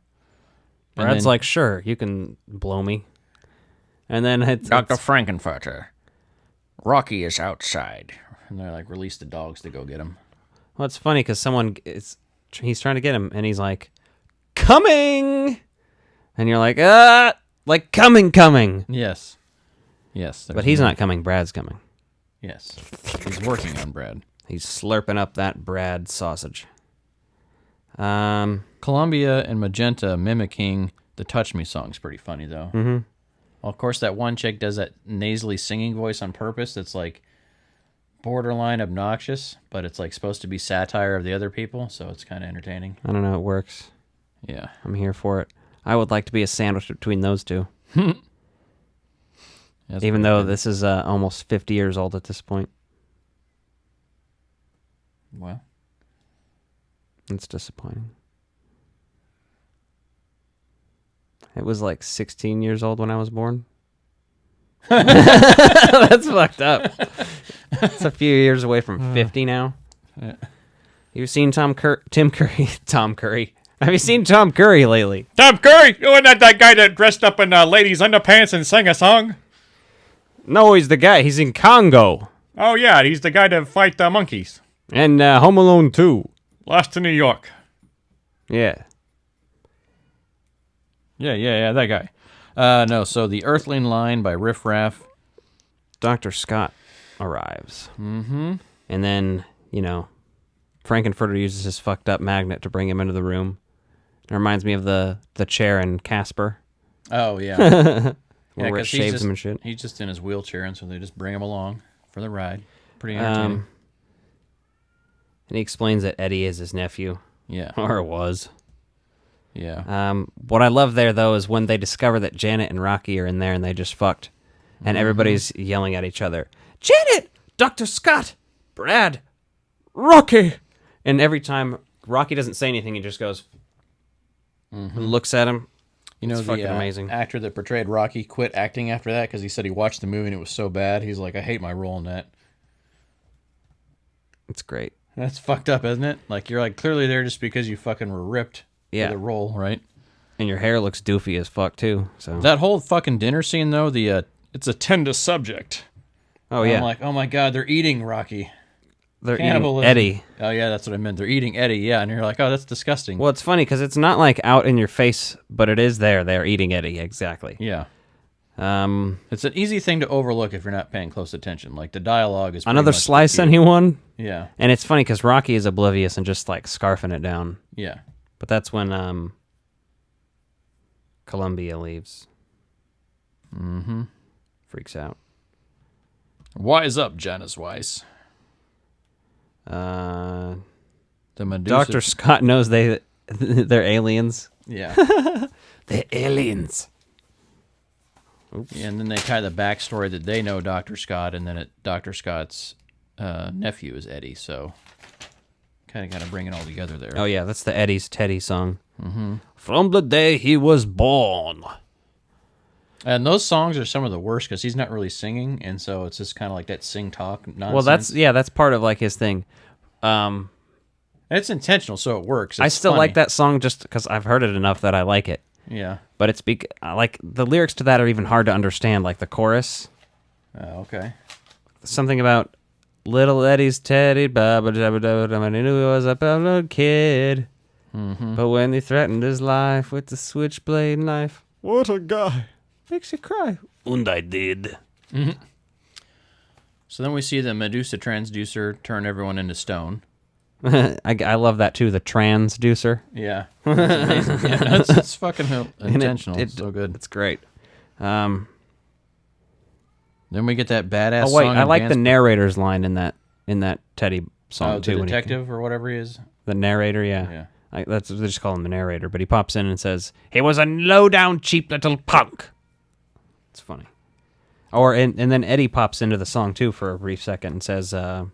Brad's like, sure, you can blow me. And then Dr. Frankenfurter, Rocky is outside. And they're like, release the dogs to go get him. Well, it's funny because he's trying to get him, and he's like, coming! And you're like, coming. Yes. Yes. But he's not coming, Brad's coming. Yes. He's working on Brad. He's slurping up that Brad sausage. Columbia and Magenta mimicking the Touch Me song is pretty funny, though. Mm-hmm. Well, of course, that one chick does that nasally singing voice on purpose that's like borderline obnoxious, but it's like supposed to be satire of the other people, so it's kind of entertaining. I don't know, it works. Yeah. I'm here for it. I would like to be a sandwich between those two. Even though this is almost 50 years old at this point. Well. It's disappointing. It was like 16 years old when I was born. That's fucked up. It's a few years away from 50 now. Yeah. You've seen Tim Curry? Tom Curry. Have you seen Tom Curry lately? Tom Curry! You and that guy that dressed up in ladies' underpants and sang a song? No, he's the guy. He's in Congo. Oh, yeah, he's the guy that fight the monkeys. And Home Alone 2. Lost to New York. Yeah. Yeah, that guy. No, so the Earthling line by Riff Raff. Dr. Scott arrives. Mm-hmm. And then, Frankenfurter uses his fucked up magnet to bring him into the room. It reminds me of the chair in Casper. Oh, yeah. Where it shaves him and shit. He's just in his wheelchair, and so they just bring him along for the ride. Pretty entertaining. And he explains that Eddie is his nephew. Yeah. Or was. Yeah. What I love there, though, is when they discover that Janet and Rocky are in there and they just fucked. And everybody's yelling at each other. Janet! Dr. Scott! Brad! Rocky! And every time Rocky doesn't say anything, he just goes, looks at him. It's fucking amazing. Actor that portrayed Rocky quit acting after that because he said he watched the movie and it was so bad. He's like, I hate my role in that. It's great. That's fucked up, isn't it? Like, you're like clearly there just because you fucking were ripped for the role, right? And your hair looks doofy as fuck, too. So that whole fucking dinner scene, though, it's a tender subject. Oh, yeah. I'm like, oh my God, they're eating Rocky. They're eating Eddie. Oh, yeah, that's what I meant. They're eating Eddie, yeah. And you're like, oh, that's disgusting. Well, it's funny because it's not like out in your face, but it is there. They're eating Eddie, exactly. Yeah. It's an easy thing to overlook if you're not paying close attention. Like, the dialogue is another slice anyone? Yeah. And it's funny because Rocky is oblivious and just like scarfing it down. Yeah. But that's when Columbia leaves. Mm-hmm. Freaks out. Wise up, Janice Weiss. The Medusa. Dr. Scott knows they're aliens. Yeah. They're aliens. Oops. Yeah, and then they tie the backstory that they know Dr. Scott, and then Dr. Scott's nephew is Eddie, so kind of bring it all together there. Oh, yeah, that's the Eddie's Teddy song. Mm-hmm. From the day he was born. And those songs are some of the worst because he's not really singing, and so it's just kind of like that sing-talk nonsense. Well, that's part of like his thing. It's intentional, so it works. I still like that song just because I've heard it enough that I like it. Yeah. But it's like the lyrics to that are even hard to understand, like the chorus. Oh, okay. Something about little Eddie's Teddy, I knew he was a little kid. Mm-hmm. But when he threatened his life with the switchblade knife, what a guy. Makes you cry. And I did. Mm-hmm. So then we see the Medusa transducer turn everyone into stone. I love that too, the transducer. Yeah. That's amazing. Yeah, it's fucking intentional. It's so good. It's great. Then we get that badass song. I like the narrator's line in that Teddy song too. The detective or whatever he is? The narrator, yeah. Yeah. They just call him the narrator, but he pops in and says, he was a low-down, cheap little punk. It's funny. And then Eddie pops into the song, too, for a brief second and says, I'm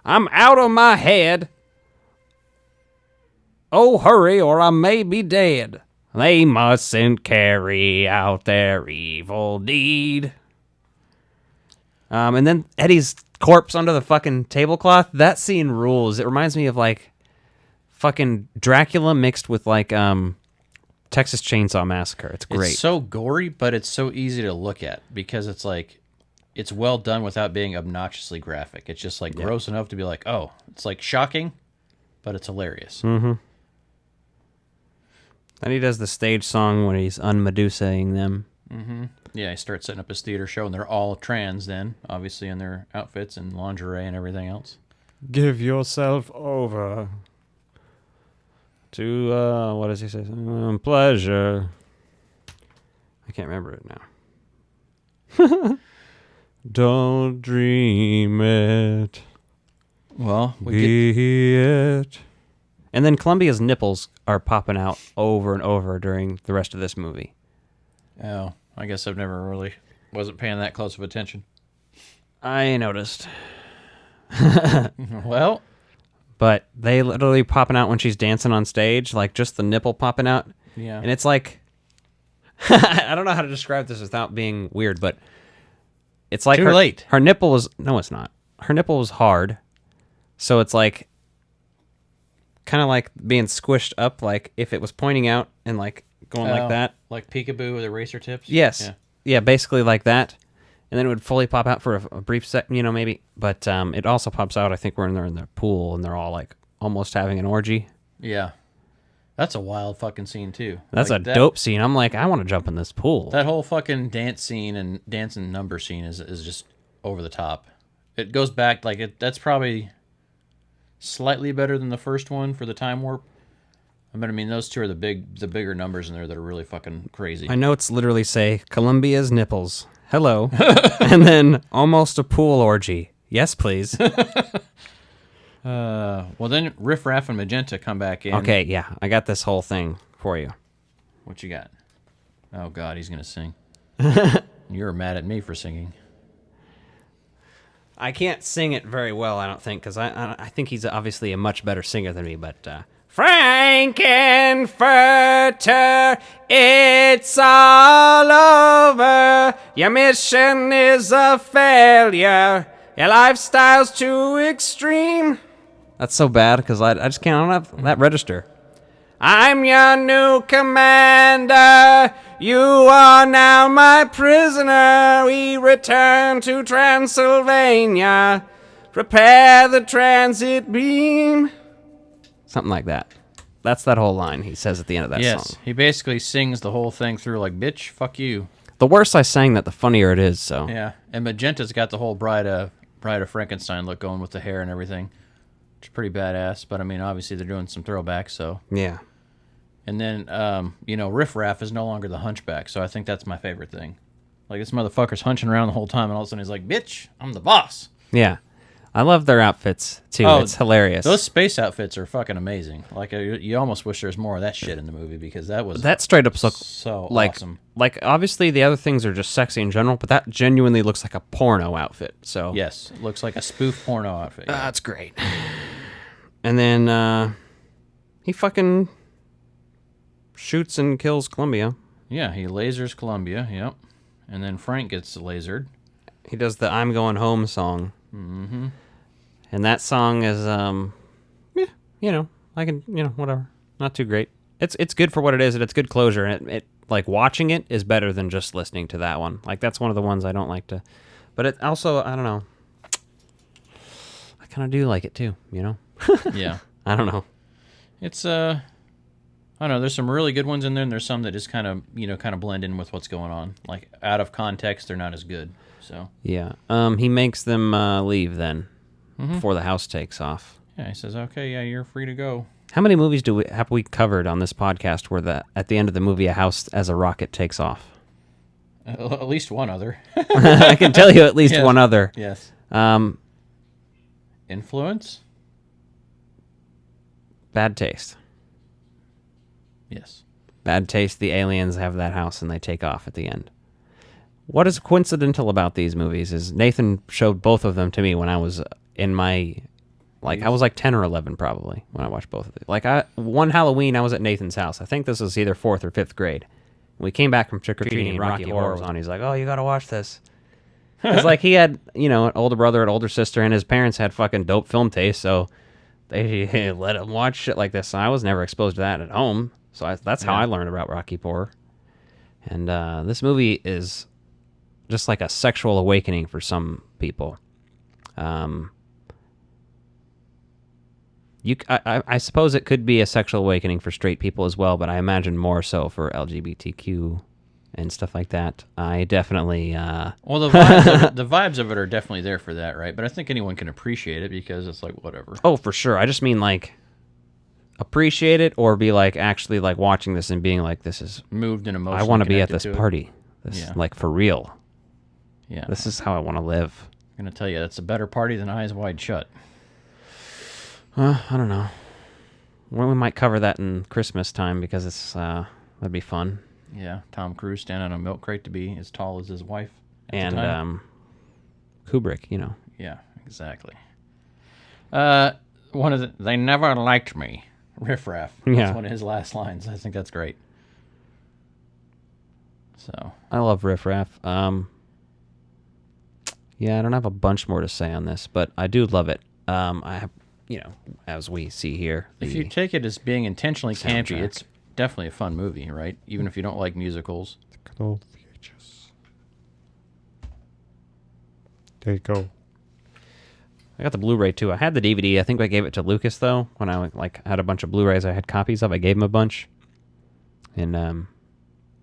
out of my head. Oh, hurry, or I may be dead. They mustn't carry out their evil deed. And then Eddie's corpse under the fucking tablecloth, that scene rules. It reminds me of, like, fucking Dracula mixed with, like, Texas Chainsaw Massacre. It's great. It's so gory, but it's so easy to look at because it's like, it's well done without being obnoxiously graphic. It's just like gross enough to be like, oh, it's like shocking, but it's hilarious. Mm-hmm. And he does the stage song when he's unmedusaing them. Mm-hmm. Yeah, he starts setting up his theater show, and they're all trans then, obviously in their outfits and lingerie and everything else. Give yourself over to, what does he say? Pleasure. I can't remember it now. Don't dream it. Well, be it. And then Columbia's nipples are popping out over and over during the rest of this movie. Oh, I guess I've never really wasn't paying that close of attention. I noticed. Well, but they literally popping out when she's dancing on stage, like just the nipple popping out. Yeah. And it's like, I don't know how to describe this without being weird, but it's like too late. Her nipple was, no, it's not. Her nipple was hard. So it's like, kind of like being squished up, like if it was pointing out and like going like that. Like peekaboo with eraser tips? Yes. Yeah, basically like that. And then it would fully pop out for a brief second, maybe. But it also pops out, I think, when they're in the pool and they're all like almost having an orgy. Yeah. That's a wild fucking scene, too. That's like a dope scene. I'm like, I want to jump in this pool. That whole fucking dance scene and dance and number scene is just over the top. It goes back, that's probably slightly better than the first one for the time warp. But I mean, those two are the bigger numbers in there that are really fucking crazy. My notes literally say, Columbia's nipples. Hello. And then almost a pool orgy. Yes, please. Well, then Riff Raff and Magenta come back in. Okay, yeah. I got this whole thing for you. What you got? Oh, God, he's going to sing. You're mad at me for singing. I can't sing it very well, I don't think, because I think he's obviously a much better singer than me, but... Frankenfurter, it's all over. Your mission is a failure. Your lifestyle's too extreme. That's so bad because I just can't. I don't have that register. I'm your new commander. You are now my prisoner. We return to Transylvania. Prepare the transit beam. Something like that. That's that whole line he says at the end of that song. Yes, he basically sings the whole thing through like, bitch, fuck you. The worse I sang that, the funnier it is, so. Yeah, and Magenta's got the whole Bride of Frankenstein look going with the hair and everything. Which is pretty badass, but I mean, obviously they're doing some throwbacks, so. Yeah. And then, Riff Raff is no longer the hunchback, so I think that's my favorite thing. Like, this motherfucker's hunching around the whole time, and all of a sudden he's like, bitch, I'm the boss. Yeah. I love their outfits, too. Oh, it's hilarious. Those space outfits are fucking amazing. Like, you almost wish there's more of that shit in the movie, because that straight up looks so like, awesome. Like, obviously the other things are just sexy in general, but that genuinely looks like a porno outfit, so. Yes, it looks like a spoof porno outfit. Yeah. That's great. And then, he fucking shoots and kills Columbia. Yeah, he lasers Columbia, yep. And then Frank gets lasered. He does the I'm Going Home song. Mm-hmm. And that song is, I can, whatever. Not too great. It's good for what it is, and it's good closure, and it like, watching it is better than just listening to that one. Like, that's one of the ones I don't like to, but it also, I don't know. I kind of do like it, too, Yeah. I don't know. It's, I don't know, there's some really good ones in there, and there's some that just kind of blend in with what's going on. Like, out of context, they're not as good, so. Yeah. He makes them leave then, before the house takes off. Yeah, he says, okay, yeah, you're free to go. How many movies have we covered on this podcast where at the end of the movie, a house as a rocket takes off? At least one other. I can tell you at least one other. Yes. Influence? Bad Taste. Yes. Bad Taste, the aliens have that house and they take off at the end. What is coincidental about these movies is Nathan showed both of them to me when I was in my... I was like 10 or 11 probably when I watched both of these. One Halloween, I was at Nathan's house. I think this was either 4th or 5th grade. We came back from trick-or-treating and Rocky Horror was on. He's like, oh, you got to watch this. It's like he had, an older brother, an older sister, and his parents had fucking dope film taste, so they let him watch shit like this. And I was never exposed to that at home, so that's how I learned about Rocky Horror. And this movie is just like a sexual awakening for some people. I suppose it could be a sexual awakening for straight people as well, but I imagine more so for LGBTQ and stuff like that. I definitely... Well, the vibes of it are definitely there for that, right? But I think anyone can appreciate it because it's like, whatever. Oh, for sure. I just mean, appreciate it or be, actually, watching this and being like, this is... Moved and emotionally I want to be at connected this to party. This is, for real. Yeah. This is how I want to live. I'm going to tell you, that's a better party than Eyes Wide Shut. I don't know. We might cover that in Christmas time because it's that'd be fun. Yeah, Tom Cruise standing on a milk crate to be as tall as his wife. And Kubrick, Yeah, exactly. They never liked me. Riff Raff. That's one of his last lines. I think that's great. So I love Riff Raff. Yeah, I don't have a bunch more to say on this, but I do love it. as we see here. If you take it as being intentionally campy, soundtrack. it's definitely a fun movie, right? Even if you don't like musicals. Good old VHS. There you go. I got the Blu-ray too. I had the DVD. I think I gave it to Lucas though when I had a bunch of Blu-rays I had copies of. I gave him a bunch, and I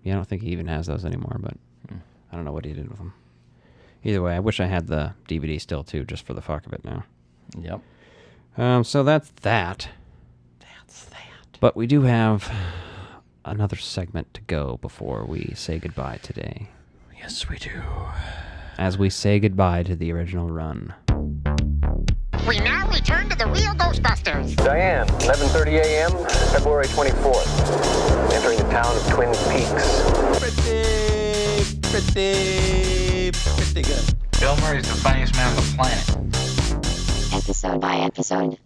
don't think he even has those anymore. But I don't know what he did with them. Either way, I wish I had the DVD still too, just for the fuck of it now. Yep. So that's that. But we do have another segment to go before we say goodbye today. Yes, we do. As we say goodbye to the original run. We now return to the real Ghostbusters. Diane, 11:30 a.m., February 24th. Entering the town of Twin Peaks. Pretty good. Bill Murray's the funniest man on the planet. Episode by episode.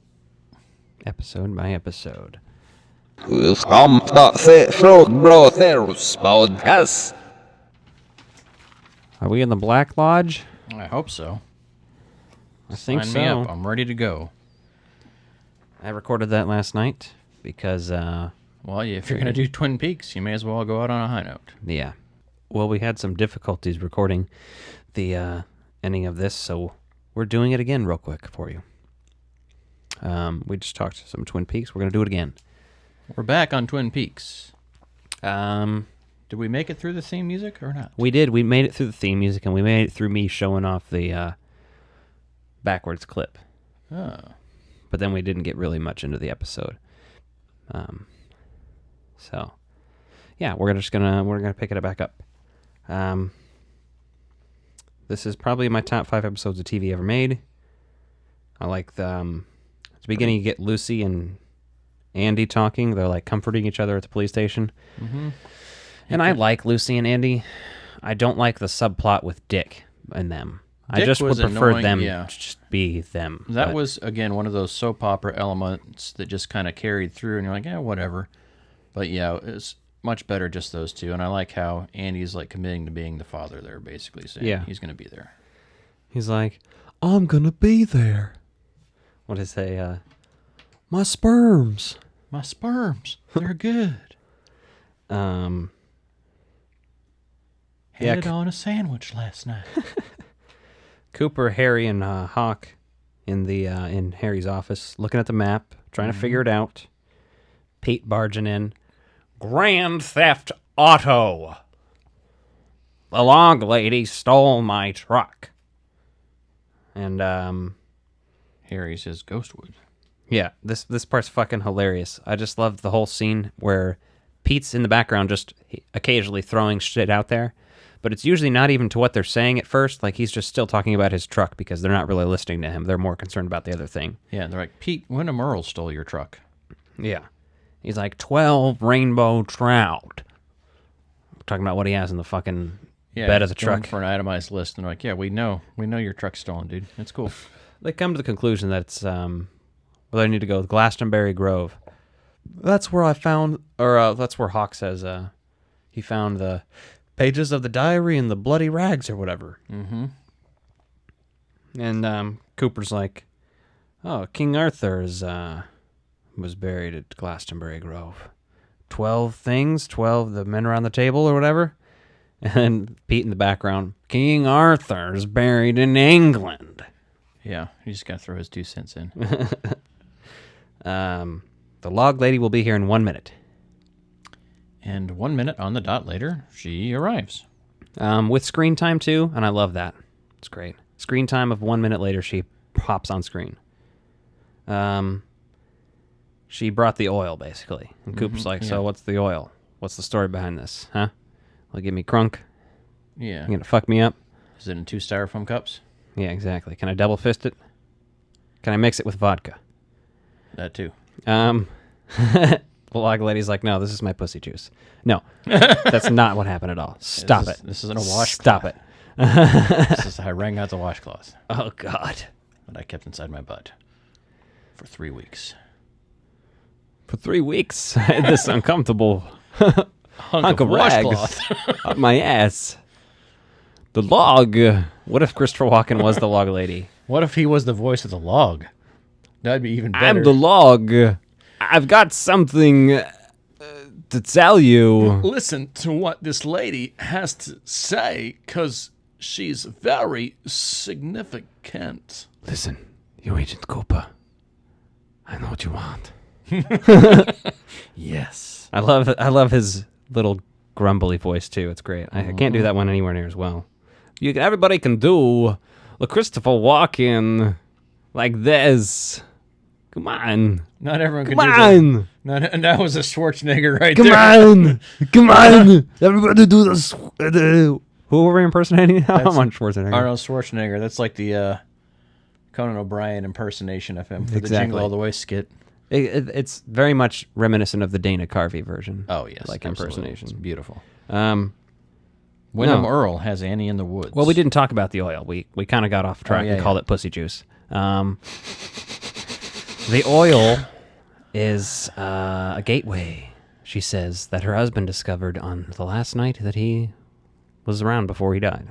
Episode by episode. Welcome to the Frog Brothers podcast. Are we in the Black Lodge? I hope so. I think Sign so. me up. I'm ready to go. I recorded that last night because... well, if you're going to do Twin Peaks, you may as well go out on a high note. Yeah. Well, we had some difficulties recording the ending of this, so we're doing it again real quick for you. We just talked some Twin Peaks. We're going to do it again. We're back on Twin Peaks. Did we make it through the theme music or not? We did. We made it through the theme music, and we made it through me showing off the backwards clip. Oh. But then we didn't get really much into the episode. So, yeah, we're gonna pick it back up. This is probably my top 5 episodes of TV ever made. I like the at the beginning you get Lucy and Andy talking. They're like comforting each other at the police station. Mm-hmm. And I like Lucy and Andy. I don't like the subplot with Dick and them. Dick I just would prefer annoying, them yeah. to just be them. That was, again, one of those soap opera elements that just kind of carried through, and you're like, yeah, whatever. But yeah, it's much better just those two. And I like how Andy's like committing to being the father there, basically saying he's going to be there. He's like, I'm going to be there. What did he say? My sperms. My sperms. They're good. Had it on a sandwich last night. Cooper, Harry, and Hawk in Harry's office, looking at the map, trying to figure it out. Pete barging in. Grand Theft Auto. The log lady stole my truck. And Harry says Ghostwood. Yeah, this part's fucking hilarious. I just love the whole scene where Pete's in the background just occasionally throwing shit out there. But it's usually not even to what they're saying at first. Like, he's just still talking about his truck because they're not really listening to him. They're more concerned about the other thing. Yeah, they're like, Pete, Wyndham Earl stole your truck. Yeah. He's like, 12 rainbow trout. Talking about what he has in the fucking bed of the truck. For an itemized list. And they're like, yeah, we know your truck's stolen, dude. It's cool. They come to the conclusion that it's, they need to go with Glastonbury Grove. That's where I found, or that's where Hawk says he found the pages of the diary and the bloody rags or whatever. Mm-hmm. And Cooper's like, oh, King Arthur was buried at Glastonbury Grove. 12 things, 12 the men around the table or whatever. And Pete in the background, King Arthur's buried in England. Yeah, he just got to throw his 2 cents in. The log lady will be here in 1 minute. And 1 minute on the dot later, she arrives. With screen time, too, and I love that. It's great. Screen time of 1 minute later, she pops on screen. She brought the oil, basically. And Cooper's like, so what's the oil? What's the story behind this, huh? Will you give me crunk? Yeah. You gonna fuck me up? Is it in 2 styrofoam cups? Yeah, exactly. Can I double fist it? Can I mix it with vodka? That, too. The log lady's like, no, this is my pussy juice. No, that's not what happened at all. Stop it. This isn't a washcloth. Stop it. This is how I wrung out the washcloth. Oh, God. That I kept inside my butt for 3 weeks. For 3 weeks? I had this uncomfortable hunk of rags up my ass. The log. What if Christopher Walken was the log lady? What if he was the voice of the log? That'd be even better. I'm the log. I've got something to tell you. Listen to what this lady has to say, because she's very significant. Listen, you Agent Cooper. I know what you want. Yes. I love his little grumbly voice, too. It's great. I can't do that one anywhere near as well. Everybody can do the Christopher Walken like this. Come on. Not everyone can do that. And that was a Schwarzenegger right Come there. Come on. Everybody do this. Who were we impersonating? I'm on Schwarzenegger. Arnold Schwarzenegger. That's like the Conan O'Brien impersonation of him for the Jingle All the Way skit. It's very much reminiscent of the Dana Carvey version. Oh, yes. Like absolutely. impersonation. It's beautiful. Wyndham Earl has Annie in the Woods. Well, we didn't talk about the oil. We kind of got off track and called it pussy juice. The oil is a gateway, she says, that her husband discovered on the last night that he was around before he died.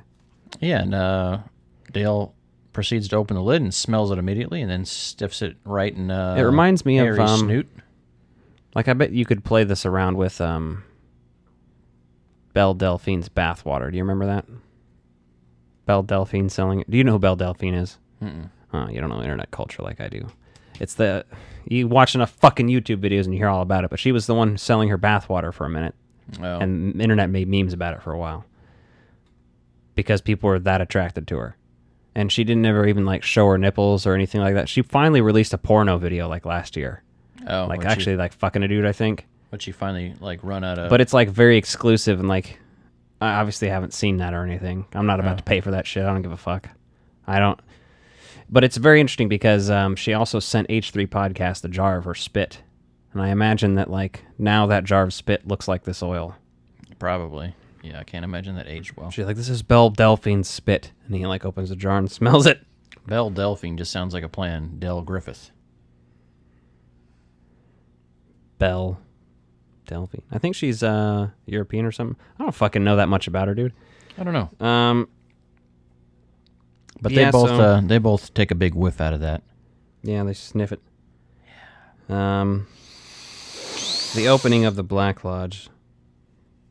Yeah, and Dale proceeds to open the lid and smells it immediately and then stiffs it right in it reminds me of Harry's snoot. Like, I bet you could play this around with Belle Delphine's bathwater. Do you remember that? Belle Delphine selling it. Do you know who Belle Delphine is? Mm-mm. Oh, you don't know internet culture like I do. It's you watch enough fucking YouTube videos and you hear all about it, but she was the one selling her bathwater for a minute. Oh. And the internet made memes about it for a while. Because people were that attracted to her. And she didn't ever even like show her nipples or anything like that. She finally released a porno video like last year. Oh, like actually like fucking a dude, I think. But she finally like run out of... But it's like very exclusive and like, I obviously haven't seen that or anything. I'm not about to pay for that shit. I don't give a fuck. I don't... But it's very interesting because she also sent H3 Podcast a jar of her spit. And I imagine that like now that jar of spit looks like this oil. Probably. Yeah, I can't imagine that aged well. She's like, this is Belle Delphine's spit. And he like opens the jar and smells it. Belle Delphine just sounds like a plan. Del Griffith. Belle Delphine. I think she's European or something. I don't fucking know that much about her, dude. I don't know. But yeah, they both take a big whiff out of that. Yeah, they sniff it. Yeah. The opening of the Black Lodge.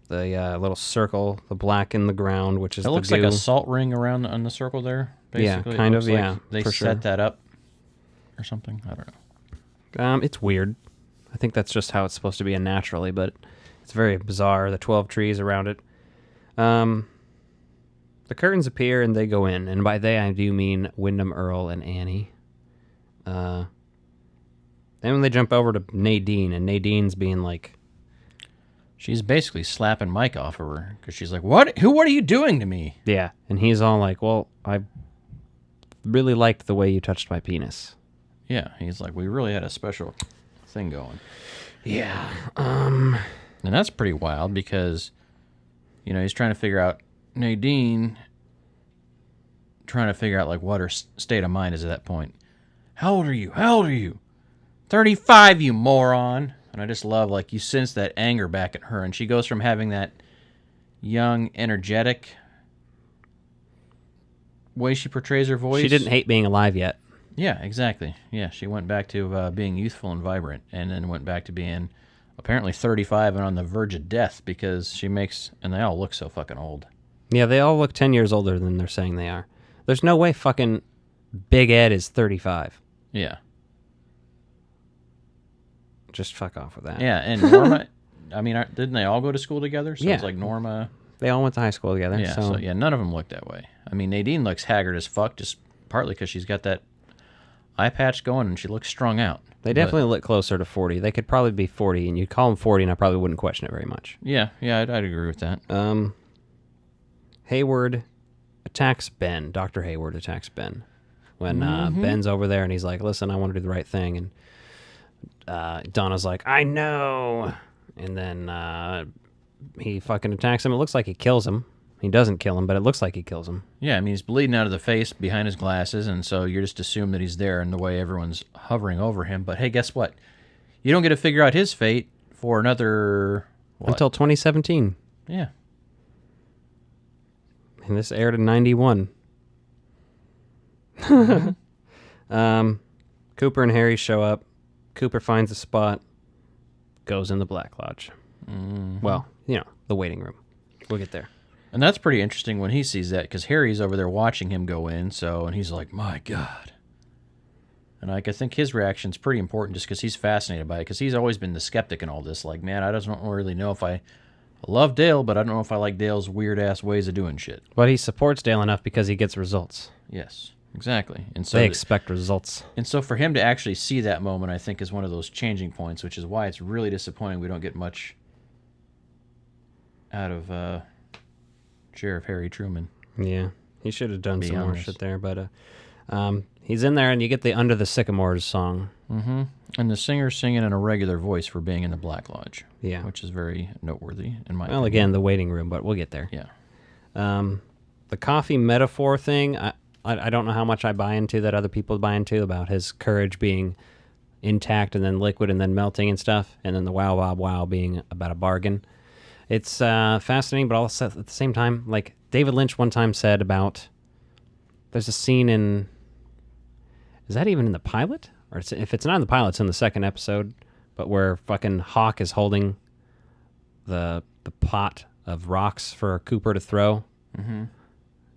The little circle, the black in the ground, which is it looks like a salt ring around on the circle there. Basically. Yeah, kind of. Like yeah, they for set that up or something. I don't know. It's weird. I think that's just how it's supposed to be naturally, but it's very bizarre. The 12 trees around it. The curtains appear and they go in, and by they I do mean Wyndham Earl and Annie. Then when they jump over to Nadine, and Nadine's being like, she's basically slapping Mike off of her because she's like, "What? What are you doing to me?" Yeah, and he's all like, "Well, I really liked the way you touched my penis." Yeah, he's like, "We really had a special thing going." Yeah, and that's pretty wild because, you know, he's trying to figure out Nadine, trying to figure out like what her state of mind is at that point. How old are you? How old are you? 35, you moron. And I just love, like, you sense that anger back at her, and she goes from having that young, energetic way she portrays her voice. She didn't hate being alive yet. Yeah, exactly. Yeah, she went back to being youthful and vibrant, and then went back to being apparently 35 and on the verge of death because she makes, and they all look so fucking old. Yeah, they all look 10 years older than they're saying they are. There's no way fucking Big Ed is 35. Yeah. Just fuck off with that. Yeah, and Norma, I mean, didn't they all go to school together? So yeah. It's like Norma. They all went to high school together. Yeah, so yeah, none of them look that way. I mean, Nadine looks haggard as fuck, just partly because she's got that eye patch going and she looks strung out. They definitely look closer to 40. They could probably be 40, and you'd call them 40, and I probably wouldn't question it very much. Yeah, I'd agree with that. Hayward attacks Ben. Dr. Hayward attacks Ben. When Ben's over there, and he's like, listen, I want to do the right thing, and Donna's like, I know. And then he fucking attacks him. It looks like he kills him. He doesn't kill him, but it looks like he kills him. Yeah, I mean, he's bleeding out of the face behind his glasses, and so you're just assume that he's there in the way everyone's hovering over him. But hey, guess what? You don't get to figure out his fate for another... what? Until 2017. Yeah. And this aired in 91. Cooper and Harry show up. Cooper finds a spot, goes in the Black Lodge. Well, the waiting room. We'll get there. And that's pretty interesting when he sees that, because Harry's over there watching him go in, and he's like, my God. And I think his reaction's pretty important just because he's fascinated by it, because he's always been the skeptic in all this. Like, man, I don't really know if I love Dale, but I don't know if I like Dale's weird-ass ways of doing shit. But he supports Dale enough because he gets results. Yes, exactly. And so they expect results. And so for him to actually see that moment, I think, is one of those changing points, which is why it's really disappointing we don't get much out of Sheriff Harry Truman. Yeah, he should have done some more shit there, but he's in there, and you get the Under the Sycamores song. Mm-hmm. And the singer's singing in a regular voice for being in the Black Lodge. Yeah. Which is very noteworthy, in my opinion. Well, again, the waiting room, but we'll get there. Yeah. The coffee metaphor thing, I don't know how much I buy into that other people buy into about his courage being intact and then liquid and then melting and stuff, and then the wow, wow, wow being about a bargain. It's fascinating, but also at the same time, like David Lynch one time said about, there's a scene in, is that even in the pilot? Or if it's not in the pilot, it's in the second episode, but where fucking Hawk is holding the pot of rocks for Cooper to throw. Mm-hmm.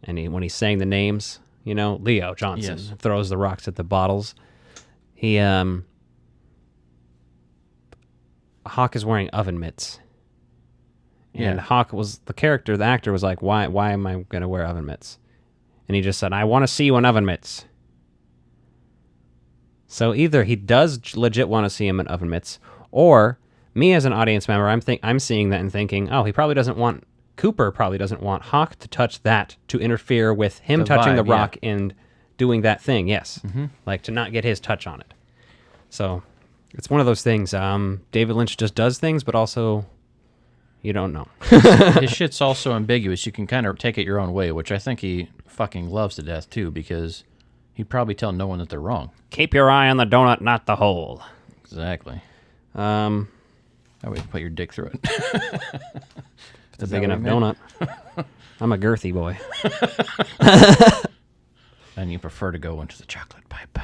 And when he's saying the names, Leo Johnson throws the rocks at the bottles. Hawk is wearing oven mitts. And Hawk was, the actor was like, why am I going to wear oven mitts? And he just said, I want to see you in oven mitts. So either he does legit want to see him in oven mitts, or me as an audience member, I'm seeing that and thinking, oh, Cooper probably doesn't want Hawk to touch that to interfere with him touching the rock and doing that thing. Yes. Mm-hmm. Like to not get his touch on it. So it's one of those things. David Lynch just does things, but also you don't know. His shit's also ambiguous. You can kind of take it your own way, which I think he fucking loves to death too, because he'd probably tell no one that they're wrong. Keep your eye on the donut, not the hole. Exactly. That way you put your dick through it. It's a big enough donut. I'm a girthy boy. And you prefer to go into the chocolate pipe,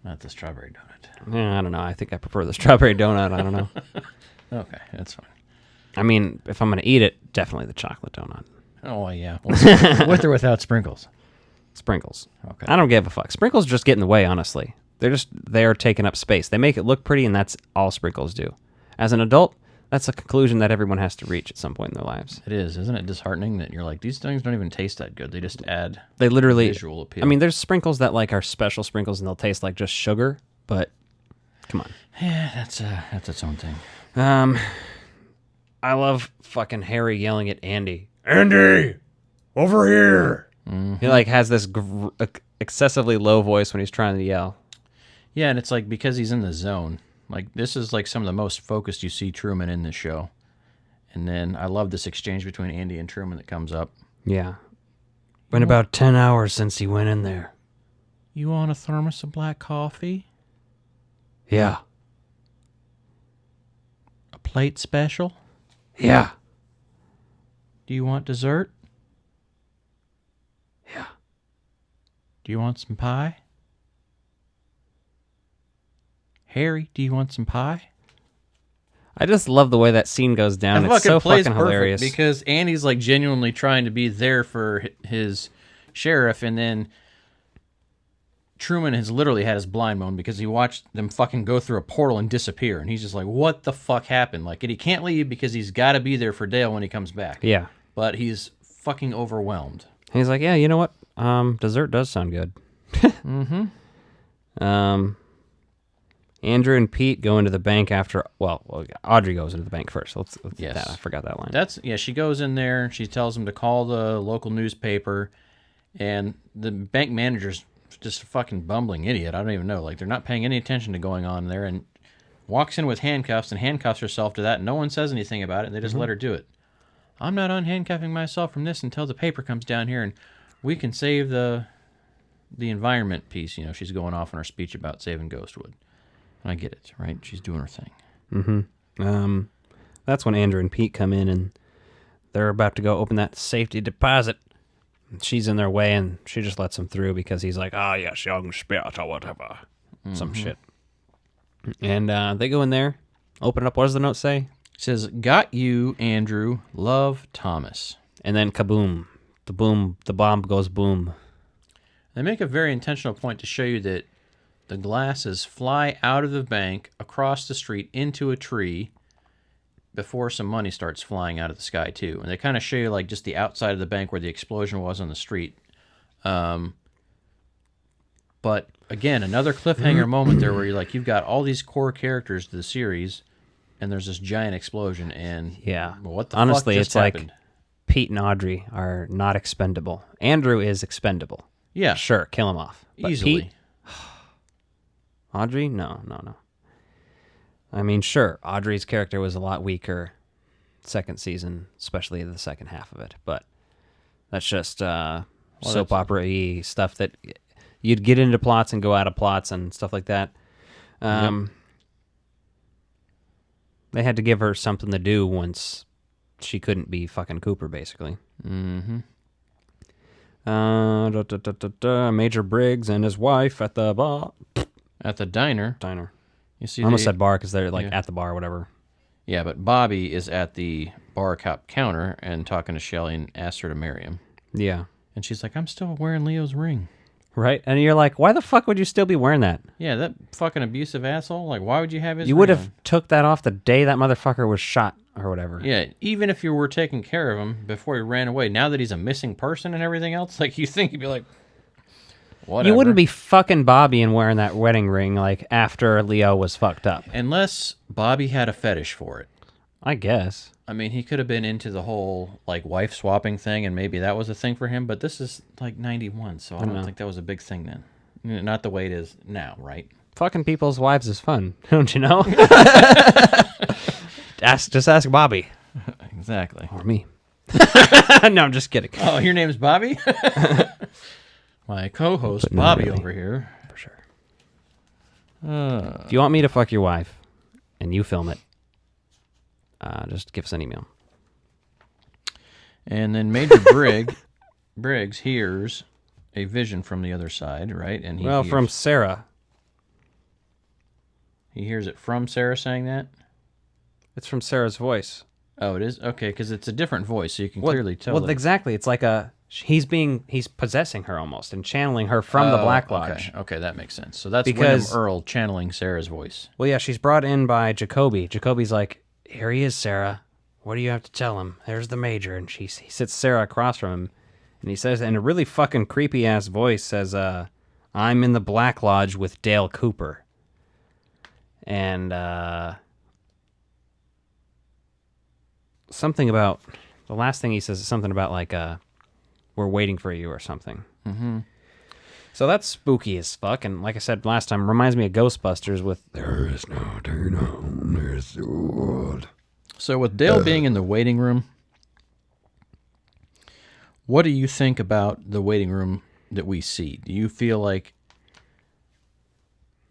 not the strawberry donut. Yeah, I don't know. I think I prefer the strawberry donut. I don't know. Okay, that's fine. I mean, if I'm going to eat it, definitely the chocolate donut. Oh, yeah. With or without sprinkles? Sprinkles. Okay. I don't give a fuck. Sprinkles just get in the way, honestly. They're taking up space. They make it look pretty, and that's all sprinkles do. As an adult, that's a conclusion that everyone has to reach at some point in their lives. It is. Isn't it disheartening that you're like, these things don't even taste that good. They just add visual appeal. I mean, there's sprinkles that like are special sprinkles, and they'll taste like just sugar, but come on. Yeah, that's its own thing. I love fucking Harry yelling at Andy. Andy, over here. Mm-hmm. He like has this excessively low voice when he's trying to yell. Yeah, and it's like because he's in the zone. Like this is like some of the most focused you see Truman in this show. And then I love this exchange between Andy and Truman that comes up. Yeah. Been about 10 hours since he went in there. You want a thermos of black coffee? Yeah. A plate special? Yeah. Do you want dessert? Yeah. Do you want some pie? Harry, do you want some pie? I just love the way that scene goes down. It's so fucking hilarious. Because Andy's like genuinely trying to be there for his sheriff, and then Truman has literally had his blind moment because he watched them fucking go through a portal and disappear, and he's just like, what the fuck happened? Like, and he can't leave because he's got to be there for Dale when he comes back. Yeah. But he's fucking overwhelmed. And he's like, yeah, you know what? Dessert does sound good. Mm-hmm. Andrew and Pete go into the bank after. Well, Audrey goes into the bank first. Let's yes. I forgot that line. She goes in there. She tells him to call the local newspaper, and the bank manager's just a fucking bumbling idiot. I don't even know. Like they're not paying any attention to going on there, and walks in with handcuffs and handcuffs herself to that. And no one says anything about it. And they just let her do it. I'm not unhandcuffing myself from this until the paper comes down here, and we can save the environment piece. You know, she's going off on her speech about saving Ghostwood. I get it, right? She's doing her thing. Mm-hmm. That's when Andrew and Pete come in, and they're about to go open that safety deposit. She's in their way, and she just lets him through because he's like, "Ah, yes, young spirit or whatever," some shit. And they go in there, open it up. What does the note say? It says, "Got you, Andrew. Love, Thomas." And then kaboom! The bomb goes boom. They make a very intentional point to show you that the glasses fly out of the bank, across the street, into a tree, before some money starts flying out of the sky, too. And they kind of show you, like, just the outside of the bank where the explosion was on the street. But, again, another cliffhanger moment there where you've got all these core characters to the series, and there's this giant explosion, and what the honestly, fuck just it's happened? like Pete and Audrey are not expendable. Andrew is expendable. Yeah. Sure, kill him off. But Easily. Pete, Audrey? No. I mean, sure, Audrey's character was a lot weaker second season, especially the second half of it. But that's just soap opera-y stuff that you'd get into plots and go out of plots and stuff like that. They had to give her something to do once she couldn't be fucking Cooper, basically. Mm-hmm. Major Briggs and his wife at the bar. At the diner. You see, I almost said bar because they're at the bar or whatever. Yeah, but Bobby is at the bar counter and talking to Shelley and asks her to marry him. Yeah. And she's like, "I'm still wearing Leo's ring." Right? And you're like, why the fuck would you still be wearing that? Yeah, that fucking abusive asshole. Like, why would you have his You ring would have on? took that off the day that motherfucker was shot or whatever. Yeah, even if you were taking care of him before he ran away, now that he's a missing person and everything else, like, you think you'd be like, whatever. You wouldn't be fucking Bobby and wearing that wedding ring like after Leo was fucked up. Unless Bobby had a fetish for it. I guess. I mean, he could have been into the whole, like, wife swapping thing, and maybe that was a thing for him, but this is, like, 91, so I don't think that was a big thing then. Not the way it is now, right? Fucking people's wives is fun, don't you know? Just ask Bobby. Exactly. Or me. No, I'm just kidding. Oh, your name's Bobby? My co-host, But no, Bobby, really. over here. For sure. If you want me to fuck your wife and you film it, just give us an email. And then Major Briggs hears a vision from the other side, right? And From Sarah. He hears it from Sarah saying that? It's from Sarah's voice. Oh, it is? Okay, because it's a different voice, so you can clearly tell. Well, exactly. It's like he's possessing her almost and channeling her from the Black Lodge. Okay, that makes sense. So that's Because- William Earl channeling Sarah's voice. Well, yeah, she's brought in by Jacoby. Jacoby's like, "Here he is, Sarah. What do you have to tell him? There's the Major." And he sits Sarah across from him, and he says, in a really fucking creepy-ass voice, says, "I'm in the Black Lodge with Dale Cooper." And, something about, the last thing he says is something about, like, we're waiting for you or something. Mm-hmm. So that's spooky as fuck, and like I said last time, reminds me of Ghostbusters with "There is no turn on this world." So with Dale being in the waiting room, what do you think about the waiting room that we see? Do you feel like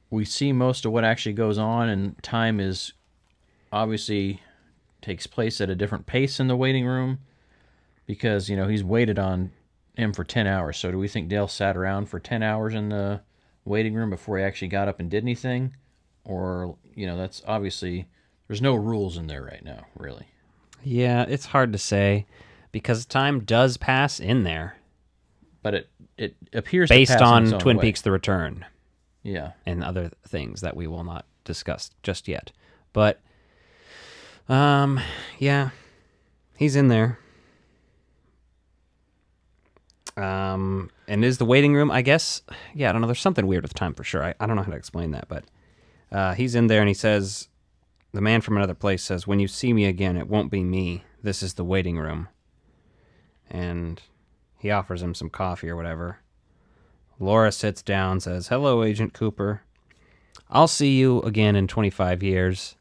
we see most of what actually goes on, and time is obviously takes place at a different pace in the waiting room? Because, he's waited on him for 10 hours. So do we think Dale sat around for 10 hours in the waiting room before he actually got up and did anything? Or, that's obviously, there's no rules in there right now, really. Yeah, it's hard to say because time does pass in there. But it appears based to pass in on its own Twin way. Peaks: The Return. Yeah. And other things that we will not discuss just yet. But, yeah, he's in there. And is the waiting room, I guess, yeah, I don't know, there's something weird with time for sure. I don't know how to explain that, but he's in there and he says, the man from another place says, "When you see me again, it won't be me. This is the waiting room." And he offers him some coffee or whatever. Laura sits down, says, "Hello, Agent Cooper. I'll see you again in 25 years.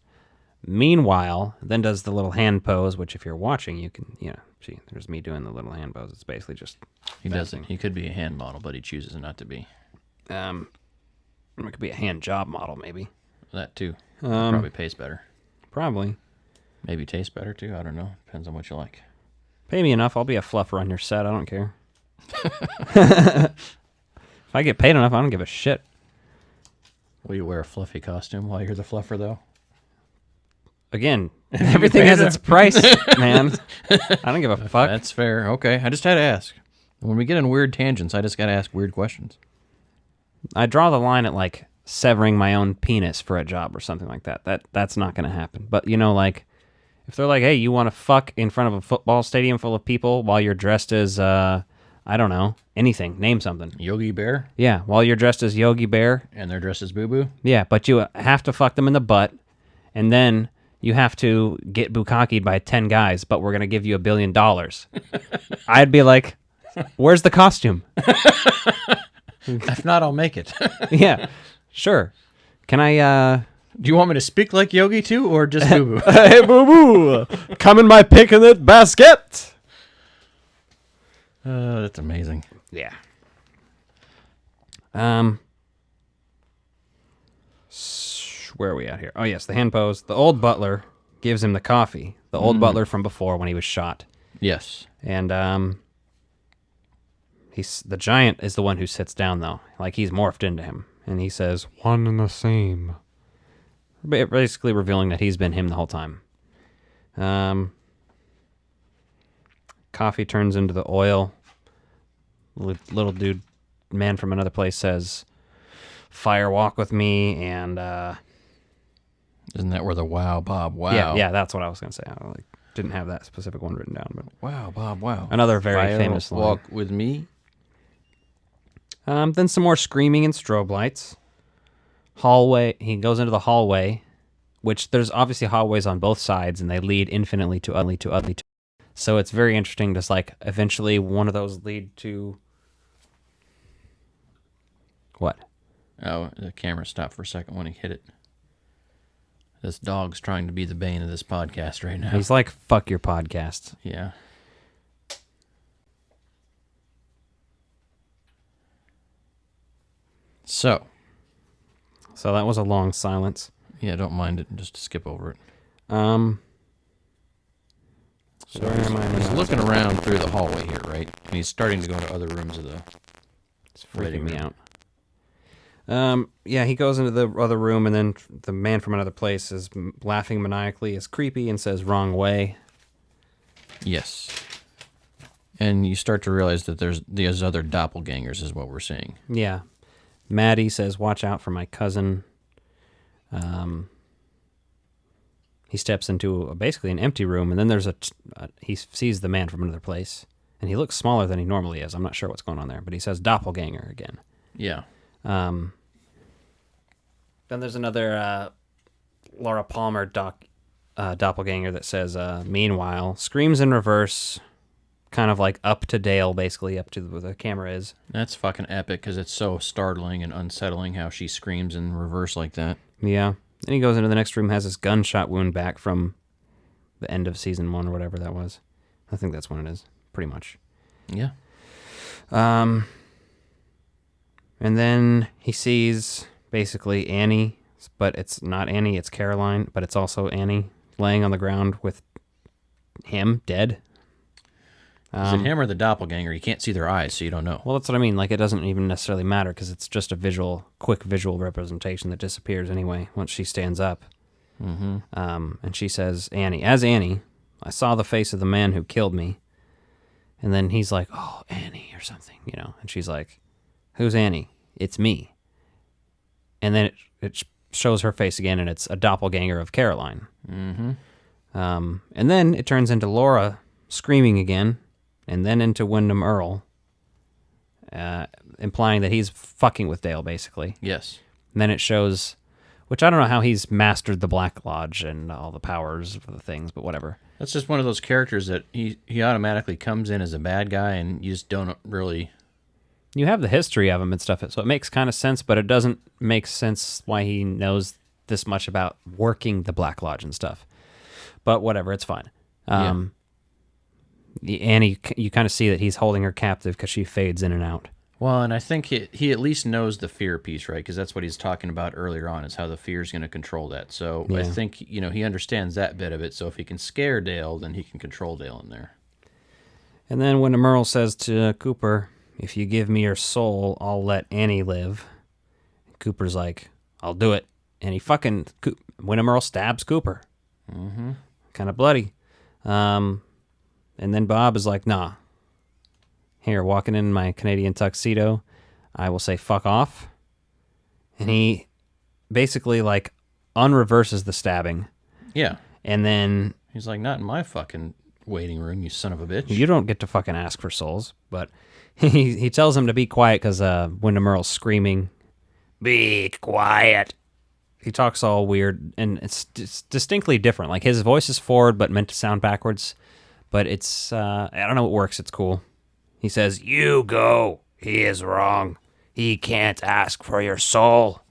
Meanwhile," then does the little hand pose, which if you're watching, you can, see, there's me doing the little hand pose. It's basically just... He doesn't. He could be a hand model, but he chooses not to be. It could be a hand job model, maybe. That, too. Probably pays better. Probably. Maybe tastes better, too. I don't know. Depends on what you like. Pay me enough. I'll be a fluffer on your set. I don't care. If I get paid enough, I don't give a shit. Will you wear a fluffy costume while you're the fluffer, though? Again, everything has its price, man. I don't give a fuck. That's fair. Okay, I just had to ask. When we get in weird tangents, I just got to ask weird questions. I draw the line at, like, severing my own penis for a job or something like that. That's not going to happen. But, you know, like, if they're like, hey, you want to fuck in front of a football stadium full of people while you're dressed as, I don't know, anything. Name something. Yogi Bear? Yeah, while you're dressed as Yogi Bear. And they're dressed as Boo Boo? Yeah, but you have to fuck them in the butt, and then you have to get bukkakied by 10 guys, but we're going to give you $1 billion. I'd be like, where's the costume? If not, I'll make it. Yeah, sure. Can I, Do you want me to speak like Yogi too, or just Boo Boo? Hey, Boo Boo! Come in my picnic basket! That's amazing. Yeah. Where are we at here? Oh, yes, the hand pose. The old butler gives him the coffee. The old butler from before when he was shot. Yes. And, the giant is the one who sits down, though. Like, he's morphed into him. And he says, one and the same. Basically revealing that he's been him the whole time. Coffee turns into the oil. Little dude, man from another place, says, fire walk with me, and isn't that where the wow, Bob, wow? Yeah, that's what I was going to say. I didn't have that specific one written down, but wow, Bob, wow. Another very fire famous line. Walk with me. Then some more screaming and strobe lights. Hallway. He goes into the hallway, which there's obviously hallways on both sides, and they lead infinitely to ugly to ugly. So it's very interesting. Just like eventually one of those lead to what? Oh, the camera stopped for a second when he hit it. This dog's trying to be the bane of this podcast right now. He's like, fuck your podcast. Yeah. So that was a long silence. Yeah, don't mind it. Just skip over it. So where am I? He's looking around through the hallway here, right? And he's starting to go into other rooms of the... It's freaking me out. Yeah, he goes into the other room, and then the man from another place is laughing maniacally, is creepy, and says, wrong way. Yes. And you start to realize that there's other doppelgangers is what we're seeing. Yeah. Maddie says, watch out for my cousin. He steps into basically an empty room, and then there's he sees the man from another place, and he looks smaller than he normally is. I'm not sure what's going on there, but he says doppelganger again. Yeah. Then there's another Laura Palmer doppelganger that says, meanwhile, screams in reverse, kind of like up to Dale, basically, up to where the camera is. That's fucking epic, because it's so startling and unsettling how she screams in reverse like that. Yeah. Then he goes into the next room, has his gunshot wound back from the end of season 1 or whatever that was. I think that's when it is, pretty much. Yeah. And then he sees basically Annie, but it's not Annie, it's Caroline, but it's also Annie laying on the ground with him dead. Is it him or the doppelganger? You can't see their eyes, so you don't know. Well, that's what I mean. Like, it doesn't even necessarily matter because it's just a quick visual representation that disappears anyway once she stands up. Mm-hmm. And she says, Annie, I saw the face of the man who killed me. And then he's like, oh, Annie or something, you know. And she's like, who's Annie? It's me. And then it shows her face again, and it's a doppelganger of Caroline. Mm-hmm. And then it turns into Laura screaming again, and then into Wyndham Earl, implying that he's fucking with Dale, basically. Yes. And then it shows, which I don't know how he's mastered the Black Lodge and all the powers of the things, but whatever. That's just one of those characters that he automatically comes in as a bad guy, and you just don't really... You have the history of him and stuff, so it makes kind of sense, but it doesn't make sense why he knows this much about working the Black Lodge and stuff. But whatever, it's fine. Annie, you kind of see that he's holding her captive because she fades in and out. Well, and I think he at least knows the fear piece, right? Because that's what he's talking about earlier on, is how the fear is going to control that. So yeah. I think, he understands that bit of it. So if he can scare Dale, then he can control Dale in there. And then when Merle says to Cooper, if you give me your soul, I'll let Annie live. Cooper's like, I'll do it. And he fucking, when Merle stabs Cooper. Mm-hmm. Kind of bloody. And then Bob is like, nah. Here, walking in my Canadian tuxedo, I will say fuck off. And he basically like unreverses the stabbing. Yeah. And then he's like, not in my fucking waiting room, you son of a bitch. You don't get to fucking ask for souls. But he tells him to be quiet because Wyndham Earle's screaming, be quiet. He talks all weird, and it's distinctly different. Like, his voice is forward, but meant to sound backwards. But it's, I don't know, it works. It's cool. He says, you go. He is wrong. He can't ask for your soul.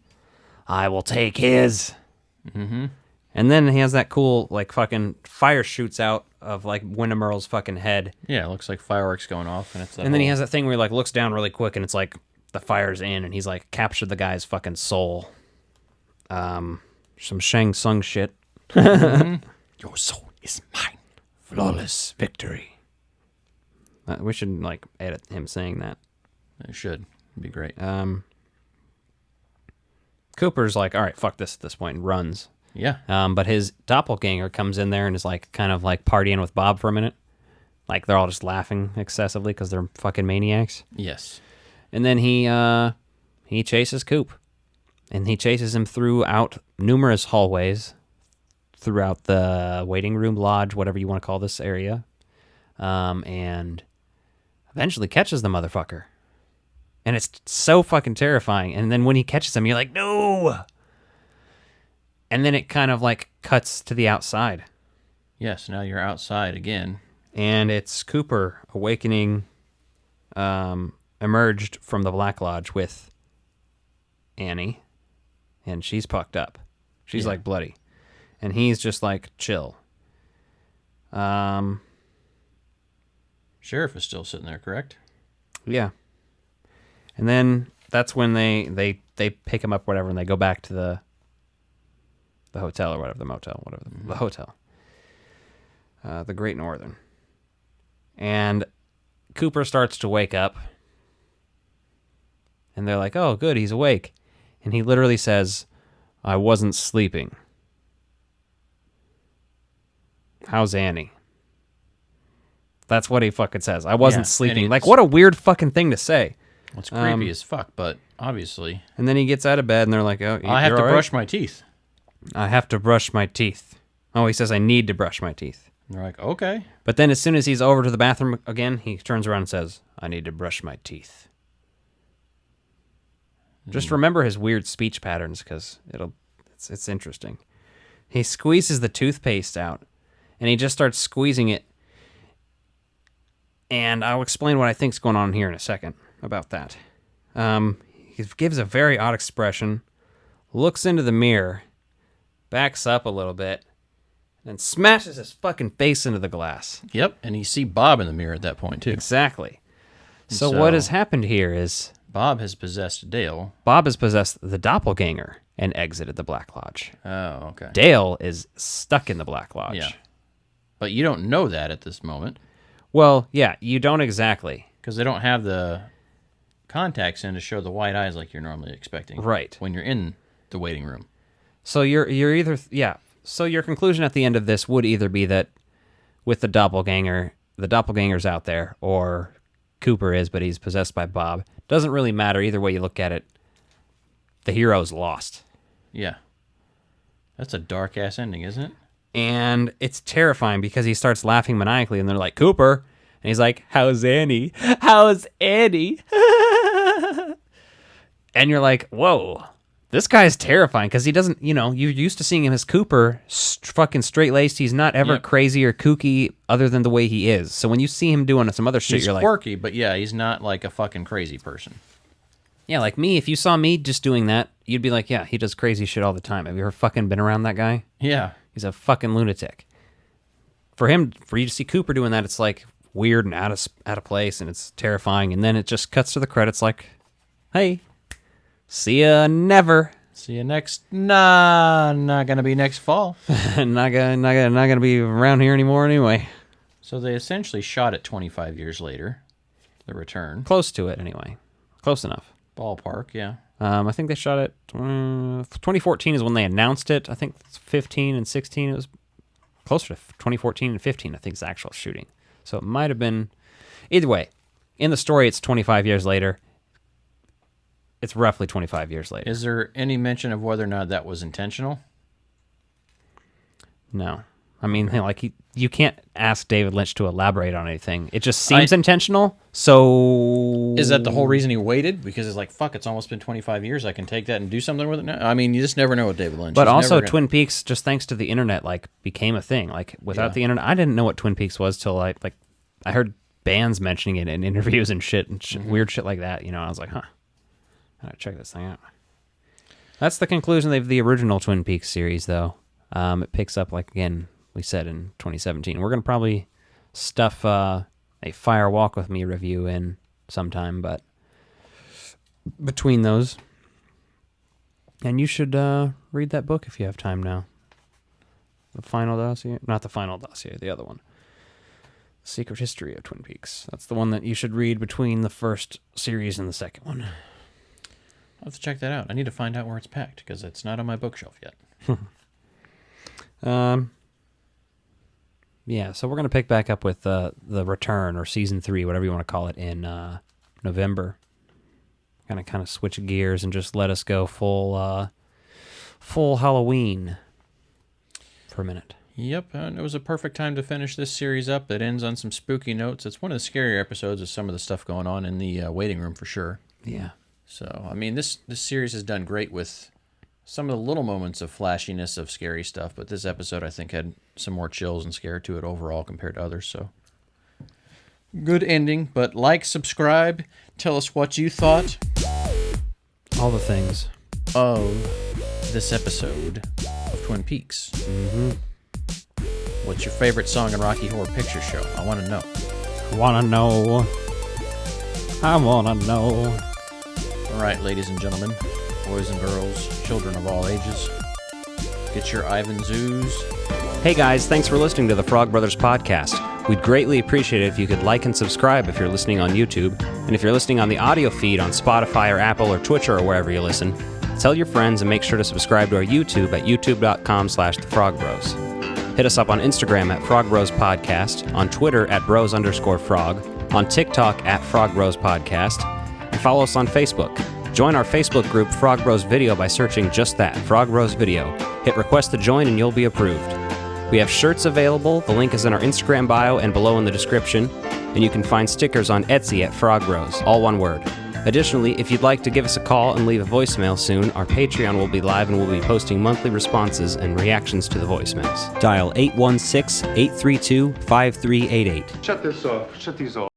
I will take his. Mm-hmm. And then he has that cool, like, fucking fire shoots out of, like, Wyndham Earle's fucking head. Yeah, it looks like fireworks going off. And then he has that thing where he, like, looks down really quick, and it's like the fire's in, and he's, like, captured the guy's fucking soul. Some Shang Tsung shit. Mm-hmm. Your soul is mine. Flawless victory. We should, like, edit him saying that. It should. It'd be great. Cooper's like, all right, fuck this at this point, and runs. Yeah. But his doppelganger comes in there and is, like, kind of, like, partying with Bob for a minute. Like, they're all just laughing excessively because they're fucking maniacs. Yes. And then he chases Coop. And he chases him throughout numerous hallways, throughout the waiting room, lodge, whatever you want to call this area. And eventually catches the motherfucker. And it's so fucking terrifying. And then when he catches him, you're like, no! And then it kind of like cuts to the outside. Yes, now you're outside again. And it's Cooper awakening, emerged from the Black Lodge with Annie. And she's pucked up. She's like bloody. And he's just like chill. Sheriff is still sitting there, correct? Yeah. And then that's when they pick him up, whatever, and they go back to the hotel or whatever, the motel, whatever, the hotel. The Great Northern. And Cooper starts to wake up. And they're like, oh, good, he's awake. And he literally says, I wasn't sleeping. How's Annie? That's what he fucking says. I wasn't sleeping. Like, what a weird fucking thing to say. Well, it's creepy as fuck, but obviously. And then he gets out of bed, and they're like, oh, I have to brush my teeth. I have to brush my teeth. Oh, he says, I need to brush my teeth. And they're like, okay. But then as soon as he's over to the bathroom again, he turns around and says, I need to brush my teeth. Just remember his weird speech patterns, because it's interesting. He squeezes the toothpaste out, and he just starts squeezing it. And I'll explain what I think's going on here in a second about that. He gives a very odd expression, looks into the mirror, backs up a little bit, and smashes his fucking face into the glass. Yep, and you see Bob in the mirror at that point, too. Exactly. So what has happened here is Bob has possessed Dale. Bob has possessed the doppelganger and exited the Black Lodge. Oh, okay. Dale is stuck in the Black Lodge. Yeah. But you don't know that at this moment. Well, yeah, you don't exactly. Because they don't have the contacts in to show the white eyes like you're normally expecting. Right. When you're in the waiting room. So you're either... Yeah. So your conclusion at the end of this would either be that with the doppelganger's out there, or Cooper is, but he's possessed by Bob. Doesn't really matter. Either way you look at it, the hero's lost. Yeah. That's a dark-ass ending, isn't it? And it's terrifying because he starts laughing maniacally, and they're like, Cooper. And he's like, how's Annie? How's Annie? And you're like, whoa. This guy's terrifying because he doesn't, you're used to seeing him as Cooper, fucking straight-laced. He's not ever crazy or kooky other than the way he is. So when you see him doing some other shit, you're like... He's quirky, but yeah, he's not like a fucking crazy person. Yeah, like me, if you saw me just doing that, you'd be like, yeah, he does crazy shit all the time. Have you ever fucking been around that guy? Yeah. He's a fucking lunatic. For you to see Cooper doing that, it's like weird and out of place, and it's terrifying. And then it just cuts to the credits like, hey... See ya never. See you next. Nah, not gonna be next fall. not gonna be around here anymore anyway. So they essentially shot it 25 years later, The Return. Close to it, anyway. Close enough. Ballpark, yeah. I think they shot it... 2014 is when they announced it. I think 15 and 16, it was closer to 2014 and 15, I think, is the actual shooting. So it might have been... Either way, in the story, it's 25 years later. It's roughly 25 years later. Is there any mention of whether or not that was intentional? No. I mean, like, you can't ask David Lynch to elaborate on anything. It just seems intentional, so... Is that the whole reason he waited? Because it's like, fuck, it's almost been 25 years. I can take that and do something with it now? I mean, you just never know with David Lynch. But also, Twin Peaks, just thanks to the internet, like, became a thing. Like, without the internet, I didn't know what Twin Peaks was till, I heard bands mentioning it in interviews and shit, and weird shit like that, you know. I was like, huh, I gotta check this thing out. That's the conclusion of the original Twin Peaks series, though. It picks up, like, again... we said in 2017. We're going to probably stuff a Fire Walk With Me review in sometime, but between those. And you should read that book if you have time now. The Final Dossier? Not the Final Dossier, the other one. Secret History of Twin Peaks. That's the one that you should read between the first series and the second one. I'll have to check that out. I need to find out where it's packed, because it's not on my bookshelf yet. Yeah, so we're going to pick back up with The Return, or Season 3, whatever you want to call it, in November. Going to kind of switch gears and just let us go full Halloween for a minute. Yep, and it was a perfect time to finish this series up. It ends on some spooky notes. It's one of the scarier episodes of some of the stuff going on in the waiting room, for sure. Yeah. So, I mean, this series has done great with some of the little moments of flashiness of scary stuff, but this episode, I think, had some more chills and scare to it overall compared to others, so good ending. But like, subscribe, tell us what you thought. All the things. Of this episode of Twin Peaks. Mm-hmm. What's your favorite song in Rocky Horror Picture Show? I want to know. I want to know. All right, ladies and gentlemen, boys and girls, children of all ages, get your Ivan Zoos. Hey guys, thanks for listening to the Frog Brothers Podcast. We'd greatly appreciate it if you could like and subscribe if you're listening on YouTube, and if you're listening on the audio feed on Spotify or Apple or Twitch or wherever you listen, tell your friends and make sure to subscribe to our YouTube at youtube.com/thefrogbros. Hit us up on Instagram at Frog Bros Podcast, on Twitter at bros_frog, on TikTok at Frog Bros Podcast, and follow us on Facebook. Join our Facebook group Frog Bros Video by searching just that, Frog Bros Video. Hit request to join and you'll be approved. We have shirts available. The link is in our Instagram bio and below in the description. And you can find stickers on Etsy at Frog Bros, all one word. Additionally, if you'd like to give us a call and leave a voicemail soon, our Patreon will be live and we'll be posting monthly responses and reactions to the voicemails. Dial 816-832-5388. Shut this off. Shut these off.